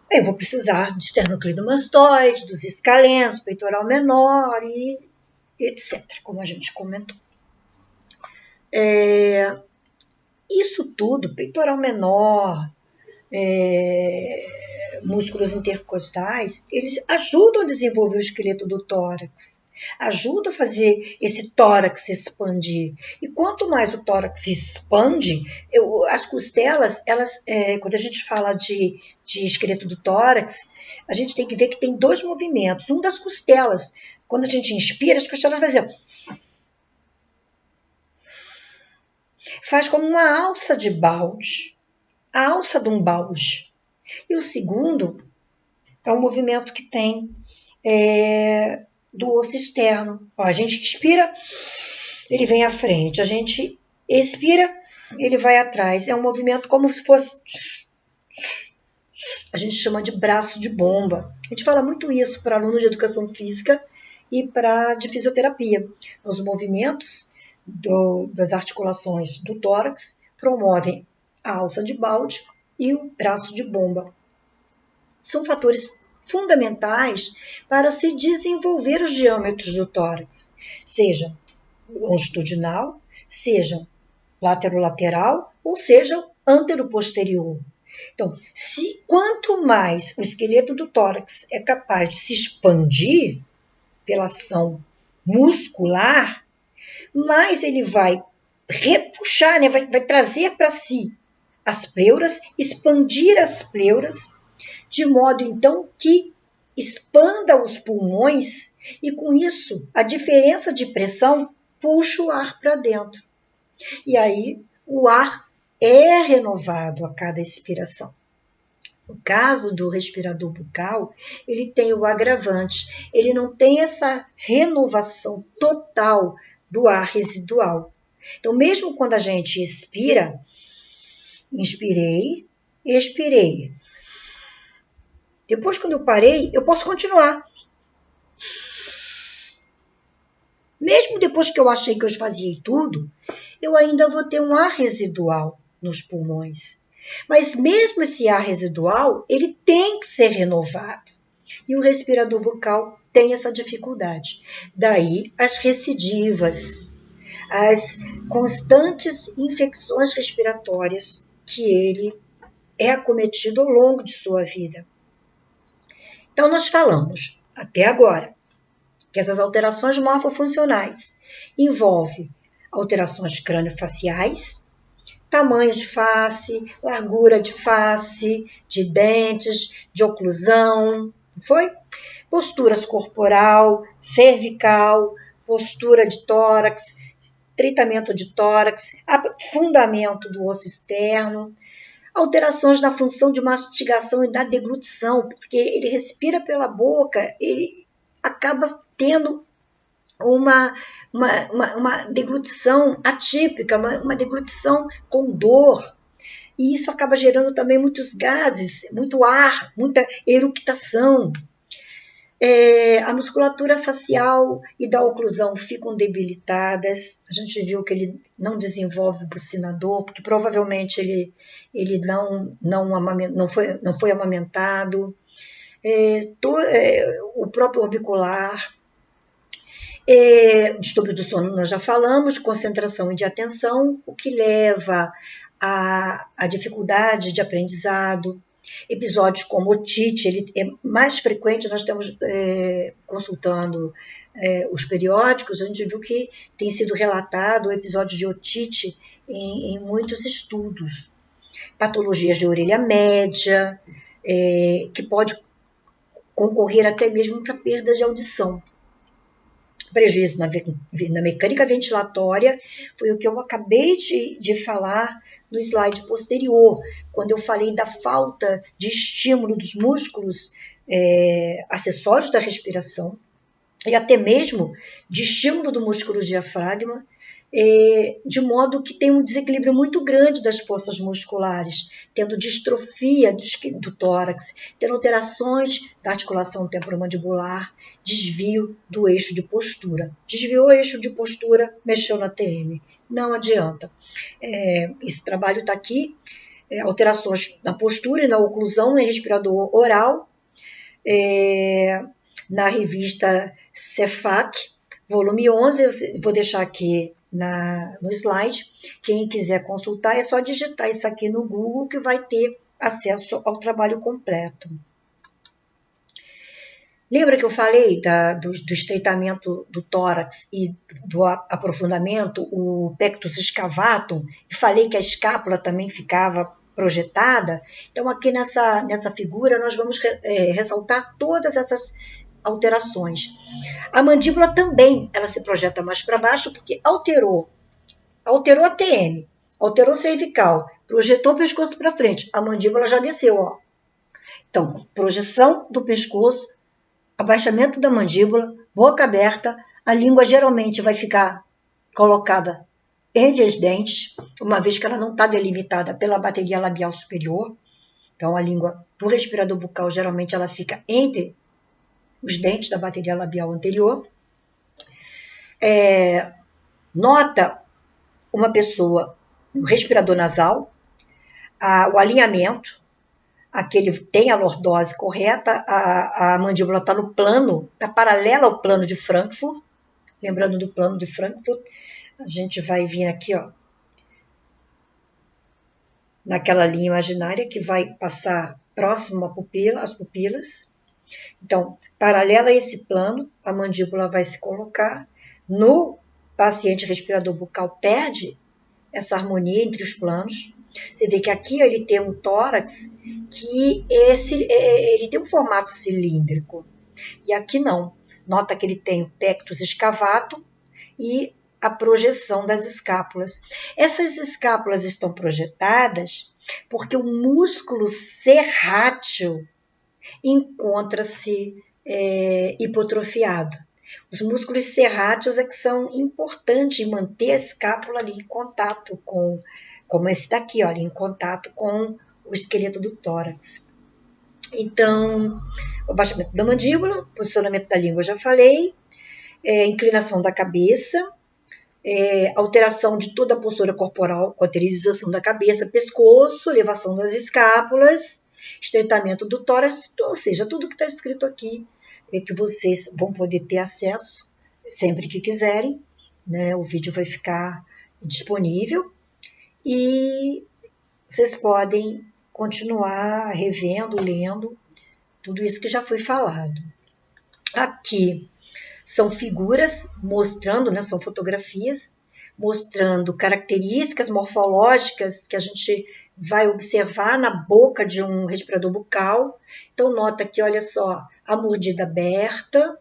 Eu vou precisar de esternocleidomastoide, dos escalenos, peitoral menor e etc., como a gente comentou. Isso tudo, peitoral menor, músculos intercostais, eles ajudam a desenvolver o esqueleto do tórax, ajudam a fazer esse tórax se expandir. E quanto mais o tórax se expande, as costelas, quando a gente fala de esqueleto do tórax, a gente tem que ver que tem dois movimentos. Um das costelas, quando a gente inspira, as costelas faz como uma alça de balde, a alça de um balde. E o segundo é o movimento que tem do osso externo. A gente inspira, ele vem à frente. A gente expira, ele vai atrás. É um movimento como se fosse... A gente chama de braço de bomba. A gente fala muito isso para alunos de educação física e de fisioterapia. Então, os movimentos das articulações do tórax promovem a alça de balde e o braço de bomba. São fatores fundamentais para se desenvolver os diâmetros do tórax, seja longitudinal, seja lateral ou seja antero-posterior. Então, quanto mais o esqueleto do tórax é capaz de se expandir pela ação muscular, mais ele vai repuxar, né? vai trazer para si as pleuras, expandir as pleuras, de modo então que expanda os pulmões e com isso a diferença de pressão puxa o ar para dentro. E aí o ar é renovado a cada expiração. No caso do respirador bucal, ele tem o agravante, ele não tem essa renovação total do ar residual. Então, mesmo quando a gente expira, inspirei, expirei. Depois, quando eu parei, eu posso continuar. Mesmo depois que eu achei que eu esvaziei tudo, eu ainda vou ter um ar residual nos pulmões. Mas mesmo esse ar residual, ele tem que ser renovado. E o respirador bucal tem essa dificuldade. Daí as recidivas, as constantes infecções respiratórias que ele é acometido ao longo de sua vida. Então, nós falamos, até agora, que essas alterações morfofuncionais envolvem alterações crâniofaciais, tamanho de face, largura de face, de dentes, de oclusão, não foi? Posturas corporal, cervical, postura de tórax, estreitamento de tórax, afundamento do osso externo, alterações na função de mastigação e da deglutição, porque ele respira pela boca, ele acaba tendo uma deglutição atípica, uma deglutição com dor. E isso acaba gerando também muitos gases, muito ar, muita eructação. A musculatura facial e da oclusão ficam debilitadas. A gente viu que ele não desenvolve o bucinador, porque provavelmente ele não foi amamentado. o próprio orbicular, distúrbio do sono nós já falamos, concentração e de atenção, o que leva à dificuldade de aprendizado. Episódios como otite, ele é mais frequente, nós estamos consultando os periódicos, a gente viu que tem sido relatado episódios de otite em muitos estudos. Patologias de orelha média, que pode concorrer até mesmo para perda de audição. Prejuízo na mecânica ventilatória foi o que eu acabei de falar no slide posterior, quando eu falei da falta de estímulo dos músculos acessórios da respiração e até mesmo de estímulo do músculo diafragma, de modo que tem um desequilíbrio muito grande das forças musculares, tendo distrofia do tórax, tendo alterações da articulação temporomandibular, desvio do eixo de postura. Desviou o eixo de postura, mexeu na TM. Não adianta. Esse trabalho está aqui, alterações na postura e na oclusão em respirador oral, na revista Cefac, volume 11, eu vou deixar aqui no slide. Quem quiser consultar é só digitar isso aqui no Google que vai ter acesso ao trabalho completo. Lembra que eu falei do estreitamento do tórax e do aprofundamento, o pectus excavatum, e falei que a escápula também ficava projetada? Então, aqui nessa figura, nós vamos ressaltar todas essas alterações. A mandíbula também, ela se projeta mais para baixo, porque alterou a TM, alterou o cervical, projetou o pescoço para frente, a mandíbula já desceu, ó. Então, projeção do pescoço, abaixamento da mandíbula, boca aberta, a língua geralmente vai ficar colocada entre os dentes, uma vez que ela não está delimitada pela bateria labial superior. Então, a língua do respirador bucal, geralmente, ela fica entre os dentes da bateria labial anterior. Nota uma pessoa no respirador nasal, o alinhamento, aquele tem a lordose correta, a mandíbula está no plano, está paralela ao plano de Frankfurt. Lembrando do plano de Frankfurt, a gente vai vir aqui, ó, naquela linha imaginária que vai passar próximo às pupilas. Então, paralela a esse plano, a mandíbula vai se colocar. No paciente respirador bucal, perde essa harmonia entre os planos. Você vê que aqui ele tem um tórax que ele tem um formato cilíndrico. E aqui não. Nota que ele tem o pectus excavatum e a projeção das escápulas. Essas escápulas estão projetadas porque o músculo serrátil encontra-se hipotrofiado. Os músculos serráteos é que são importantes em manter a escápula ali em contato como esse daqui, olha, em contato com o esqueleto do tórax. Então, o abaixamento da mandíbula, posicionamento da língua, eu já falei, inclinação da cabeça, alteração de toda a postura corporal, coterização da cabeça, pescoço, elevação das escápulas, estreitamento do tórax, ou seja, tudo que está escrito aqui que vocês vão poder ter acesso sempre que quiserem, né? O vídeo vai ficar disponível e vocês podem continuar revendo, lendo tudo isso que já foi falado. Aqui são figuras mostrando, né, são fotografias mostrando características morfológicas que a gente vai observar na boca de um respirador bucal. Então, nota que, olha só, a mordida aberta,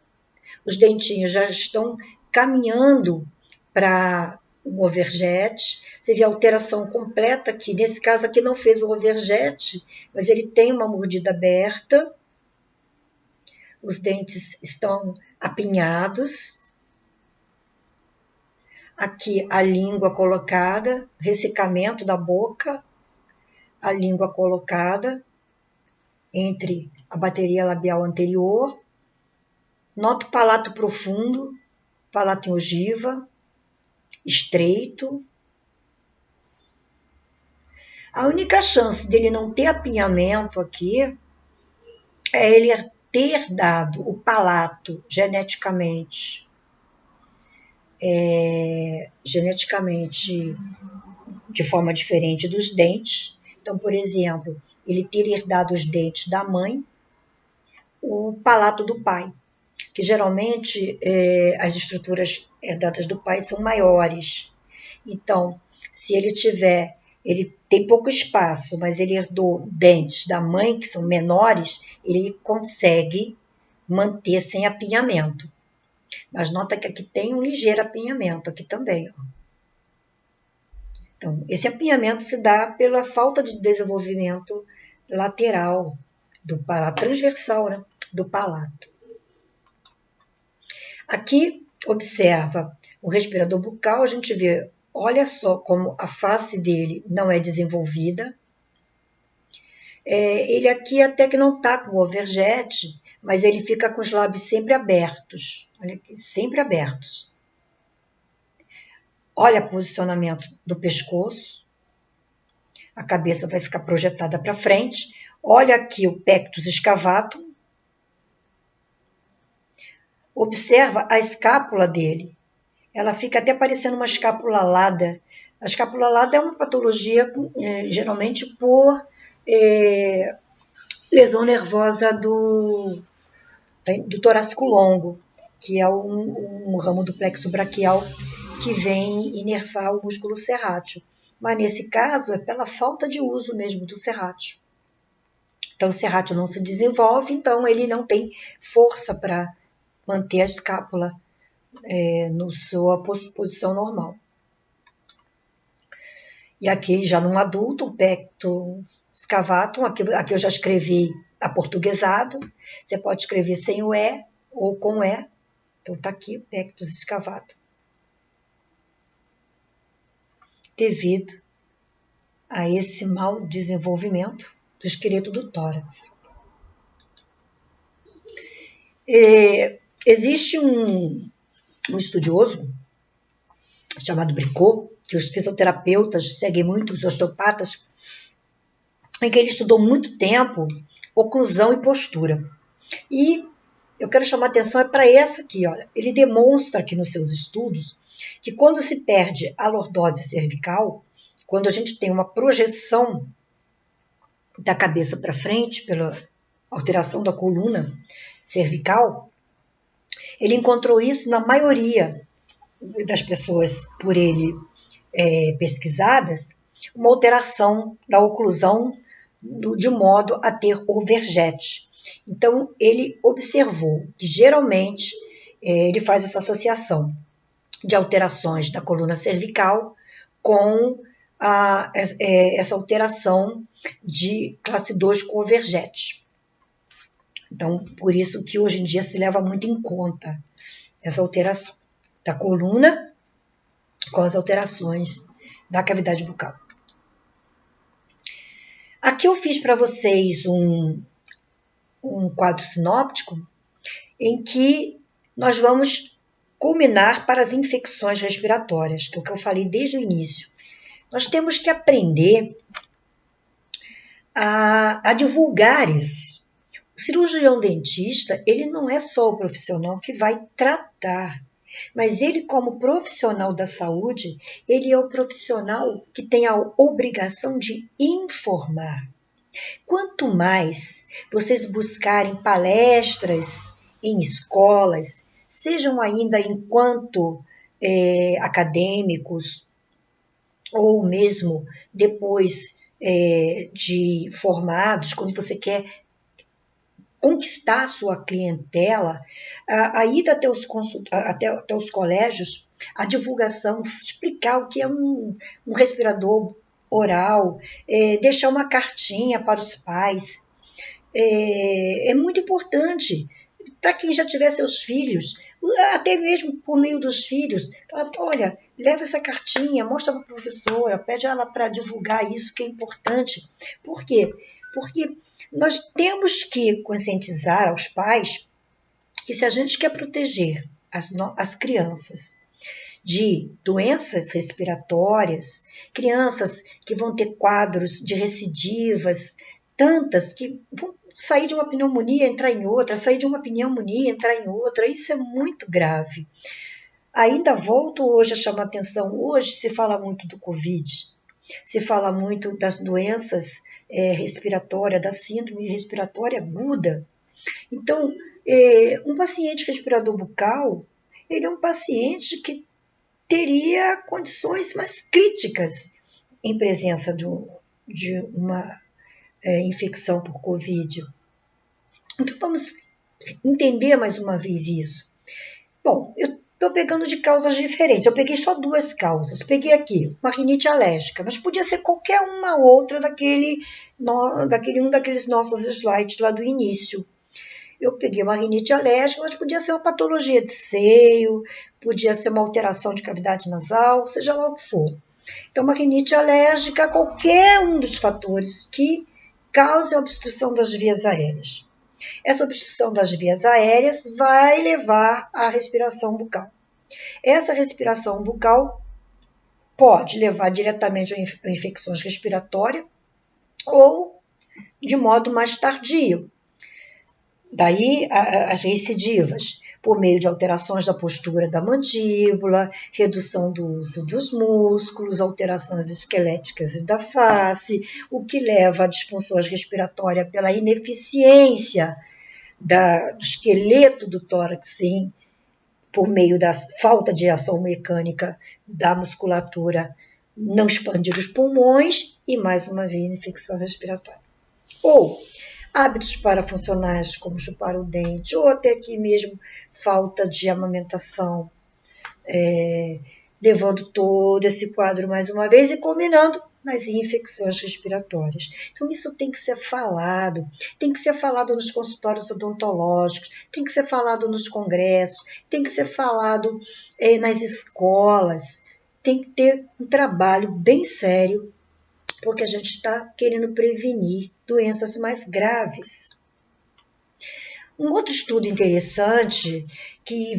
os dentinhos já estão caminhando para o overjet. Você vê a alteração completa aqui. Nesse caso aqui não fez o overjet, mas ele tem uma mordida aberta. Os dentes estão apinhados. Aqui a língua colocada, ressecamento da boca, a língua colocada entre a bateria labial anterior. Nota o palato profundo, palato em ogiva, estreito. A única chance dele não ter apinhamento aqui é ele ter dado o palato geneticamente de forma diferente dos dentes. Então, por exemplo, ele ter herdado os dentes da mãe, o palato do pai, que geralmente as estruturas herdadas do pai são maiores. Então, se ele tem pouco espaço, mas ele herdou dentes da mãe, que são menores, ele consegue manter sem apinhamento. Mas nota que aqui tem um ligeiro apinhamento, aqui também. Ó. Então, esse apinhamento se dá pela falta de desenvolvimento lateral, do palato transversal, né, do palato. Aqui, observa o respirador bucal, a gente vê, olha só como a face dele não é desenvolvida. Ele aqui até que não está com o overjet, mas ele fica com os lábios sempre abertos. Olha aqui, sempre abertos. Olha o posicionamento do pescoço. A cabeça vai ficar projetada para frente. Olha aqui o pectus escavatum. Observa a escápula dele. Ela fica até parecendo uma escápula alada. A escápula alada é uma patologia, geralmente por lesão nervosa do torácico longo, que é um ramo do plexo braquial que vem inervar o músculo serrátil. Mas nesse caso é pela falta de uso mesmo do serrátil. Então o serrátil não se desenvolve, então ele não tem força para manter a escápula na sua posição normal. E aqui já num adulto, o pectus escavatum, aqui eu já escrevi aportuguesado, você pode escrever sem o E ou com E. Então tá aqui o pectus escavatum. Devido a esse mau desenvolvimento do esqueleto do tórax. Existe um estudioso chamado Bricot, que os fisioterapeutas seguem muito, os osteopatas, em que ele estudou muito tempo oclusão e postura. E eu quero chamar a atenção para essa aqui, olha. Ele demonstra aqui nos seus estudos que quando se perde a lordose cervical, quando a gente tem uma projeção da cabeça para frente, pela alteração da coluna cervical, ele encontrou isso na maioria das pessoas por ele pesquisadas, uma alteração da oclusão de modo a ter overjet. Então, ele observou que geralmente ele faz essa associação de alterações da coluna cervical com essa alteração de classe 2 com overjet. Então, por isso que hoje em dia se leva muito em conta essa alteração da coluna com as alterações da cavidade bucal. Aqui eu fiz para vocês um quadro sinóptico em que nós vamos culminar para as infecções respiratórias, que é o que eu falei desde o início. Nós temos que aprender a divulgar isso. O cirurgião dentista, ele não é só o profissional que vai tratar, mas ele, como profissional da saúde, ele é o profissional que tem a obrigação de informar. Quanto mais vocês buscarem palestras em escolas, sejam ainda enquanto acadêmicos, ou mesmo depois de formados, quando você quer conquistar a sua clientela, a ida até os colégios, a divulgação, explicar o que é um respirador oral, deixar uma cartinha para os pais. É muito importante para quem já tiver seus filhos, até mesmo por meio dos filhos. Fala, olha, leva essa cartinha, mostra para a professora, pede ela para divulgar isso que é importante. Por quê? Porque nós temos que conscientizar aos pais que se a gente quer proteger as crianças de doenças respiratórias, crianças que vão ter quadros de recidivas tantas que vão sair de uma pneumonia, entrar em outra, sair de uma pneumonia, entrar em outra. Isso é muito grave. Ainda volto hoje a chamar atenção. Hoje se fala muito do Covid, se fala muito das doenças respiratórias, da síndrome respiratória aguda. Então, um paciente respirador bucal, ele é um paciente que teria condições mais críticas em presença de uma infecção por Covid. Então, vamos entender mais uma vez isso. Bom, eu estou pegando de causas diferentes. Eu peguei só 2 causas. Peguei aqui uma rinite alérgica, mas podia ser qualquer uma outra daqueles nossos slides lá do início. Eu peguei uma rinite alérgica, mas podia ser uma patologia de seio, podia ser uma alteração de cavidade nasal, seja lá o que for. Então, uma rinite alérgica, qualquer um dos fatores que cause a obstrução das vias aéreas. Essa obstrução das vias aéreas vai levar à respiração bucal. Essa respiração bucal pode levar diretamente a infecções respiratórias ou de modo mais tardio. Daí as recidivas, por meio de alterações da postura da mandíbula, redução do uso dos músculos, alterações esqueléticas e da face, o que leva a disfunções respiratórias pela ineficiência do esqueleto do tórax, por meio da falta de ação mecânica da musculatura, não expandir os pulmões e, mais uma vez, infecção respiratória. Ou hábitos parafuncionais, como chupar o dente, ou até aqui mesmo falta de amamentação, levando todo esse quadro mais uma vez e culminando nas infecções respiratórias. Então, isso tem que ser falado nos consultórios odontológicos, tem que ser falado nos congressos, tem que ser falado nas escolas, tem que ter um trabalho bem sério, porque a gente está querendo prevenir doenças mais graves. Um outro estudo interessante que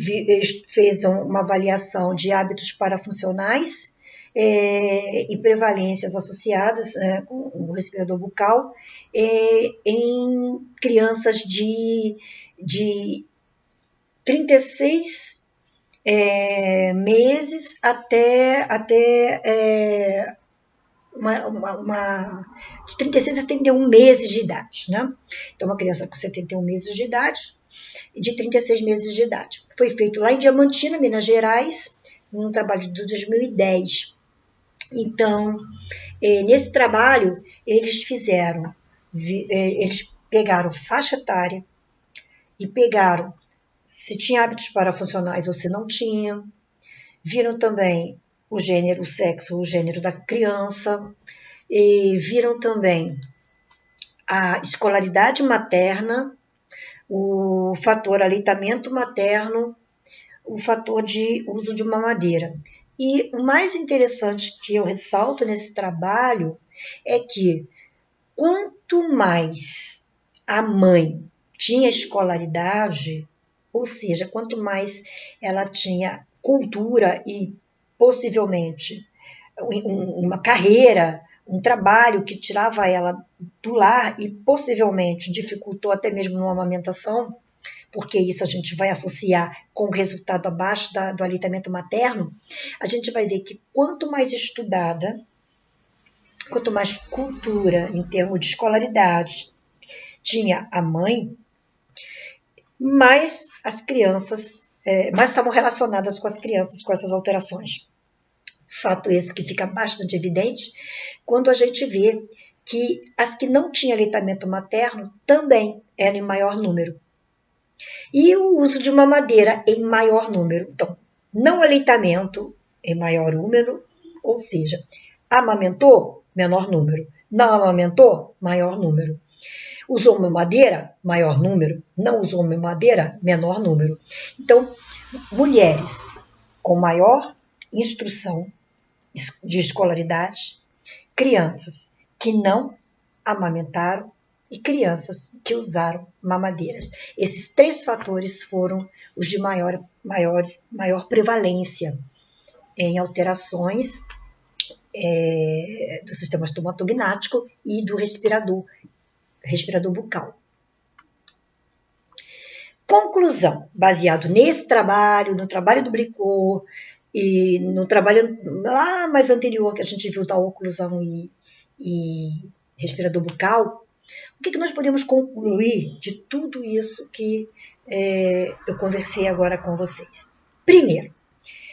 fez uma avaliação de hábitos parafuncionais e prevalências associadas com o respirador bucal em crianças de 36 meses até de 36 a 71 meses de idade, né? Então, uma criança com 71 meses de idade e de 36 meses de idade. Foi feito lá em Diamantina, Minas Gerais, num trabalho de 2010. Então, nesse trabalho, eles pegaram faixa etária e pegaram se tinha hábitos parafuncionais ou se não tinha, viram também o gênero, o sexo, o gênero da criança, e viram também a escolaridade materna, o fator aleitamento materno, o fator de uso de mamadeira. E o mais interessante que eu ressalto nesse trabalho é que quanto mais a mãe tinha escolaridade, ou seja, quanto mais ela tinha cultura e possivelmente uma carreira, um trabalho que tirava ela do lar e possivelmente dificultou até mesmo uma amamentação, porque isso a gente vai associar com o resultado abaixo do aleitamento materno, a gente vai ver que quanto mais estudada, quanto mais cultura em termos de escolaridade tinha a mãe, mais as crianças, mais estavam relacionadas com as crianças com essas alterações. Fato esse que fica bastante evidente quando a gente vê que as que não tinham aleitamento materno também eram em maior número. E o uso de mamadeira em maior número. Então, não aleitamento em maior número, ou seja, amamentou, menor número. Não amamentou, maior número. Usou mamadeira, maior número. Não usou mamadeira, menor número. Então, mulheres com maior instrução de escolaridade, crianças que não amamentaram e crianças que usaram mamadeiras. Esses 3 fatores foram os de maior prevalência em alterações do sistema estomatognático e do respirador respirador bucal. Conclusão, baseado nesse trabalho, no trabalho do Bricot e no trabalho lá mais anterior que a gente viu da oclusão e respirador bucal, o que nós podemos concluir de tudo isso que eu conversei agora com vocês? Primeiro,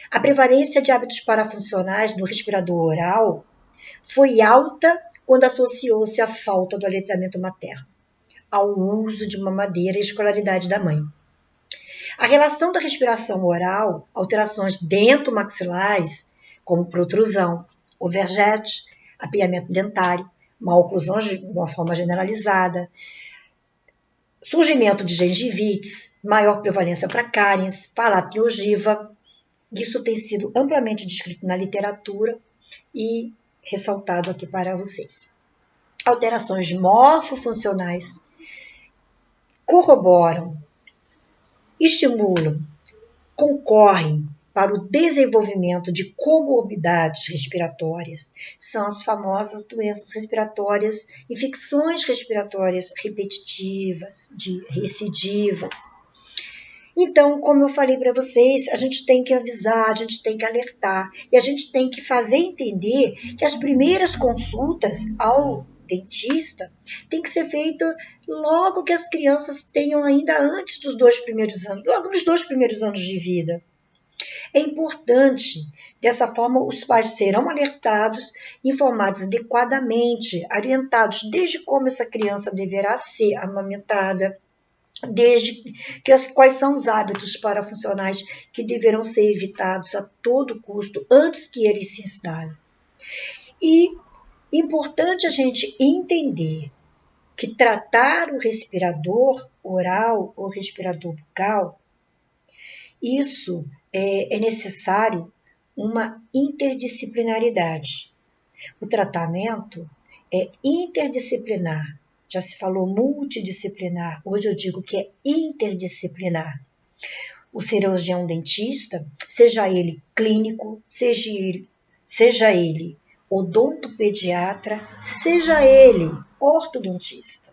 a prevalência de hábitos parafuncionais no respirador oral foi alta quando associou-se à falta do aleitamento materno, ao uso de mamadeira e escolaridade da mãe. A relação da respiração oral, alterações dentomaxilares, como protrusão, overjet, apiamento dentário, maloclusão de uma forma generalizada, surgimento de gengivites, maior prevalência para cáries, palato e ogiva. Isso tem sido amplamente descrito na literatura e ressaltado aqui para vocês. Alterações morfofuncionais corroboram, estimulam, concorrem para o desenvolvimento de comorbidades respiratórias. São as famosas doenças respiratórias, infecções respiratórias repetitivas, recidivas. Então, como eu falei para vocês, a gente tem que avisar, a gente tem que alertar e a gente tem que fazer entender que as primeiras consultas ao dentista tem que ser feita logo que as crianças tenham ainda antes dos 2 primeiros anos, logo nos 2 primeiros anos de vida. É importante, dessa forma os pais serão alertados, informados adequadamente, orientados desde como essa criança deverá ser amamentada, quais são os hábitos parafuncionais que deverão ser evitados a todo custo antes que eles se instalem. E importante a gente entender que tratar o respirador oral ou respirador bucal, isso é necessário uma interdisciplinaridade. O tratamento é interdisciplinar. Já se falou multidisciplinar, hoje eu digo que é interdisciplinar. O cirurgião dentista, seja ele clínico, seja ele odontopediatra, seja ele ortodontista,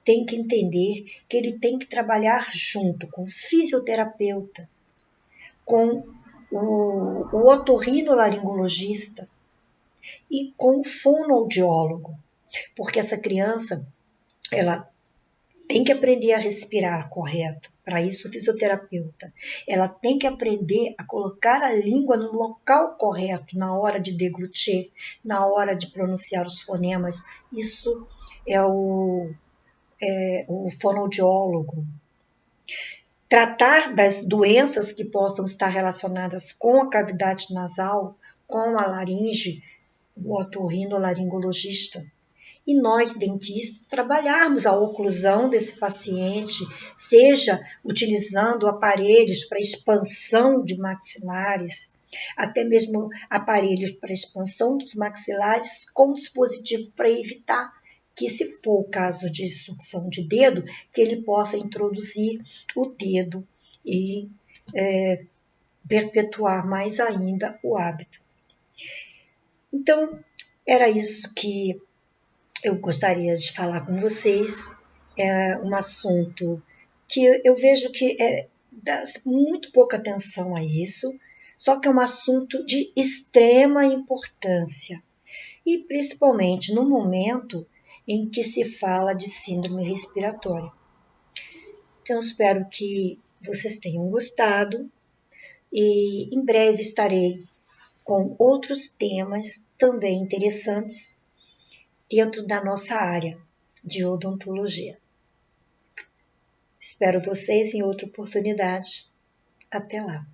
tem que entender que ele tem que trabalhar junto com o fisioterapeuta, com o otorrinolaringologista e com o fonoaudiólogo. Porque essa criança, ela tem que aprender a respirar correto. Para isso, o fisioterapeuta. Ela tem que aprender a colocar a língua no local correto, na hora de deglutir, na hora de pronunciar os fonemas. Isso é o fonoaudiólogo. Tratar das doenças que possam estar relacionadas com a cavidade nasal, com a laringe, o otorrinolaringologista. E nós, dentistas, trabalharmos a oclusão desse paciente, seja utilizando aparelhos para expansão de maxilares, até mesmo aparelhos para expansão dos maxilares com dispositivo para evitar que, se for o caso de sucção de dedo, que ele possa introduzir o dedo e perpetuar mais ainda o hábito. Então, era isso que eu gostaria de falar com vocês. É um assunto que eu vejo que dá muito pouca atenção a isso, só que é um assunto de extrema importância, e principalmente no momento em que se fala de síndrome respiratória. Então, espero que vocês tenham gostado e em breve estarei com outros temas também interessantes dentro da nossa área de odontologia. Espero vocês em outra oportunidade. Até lá!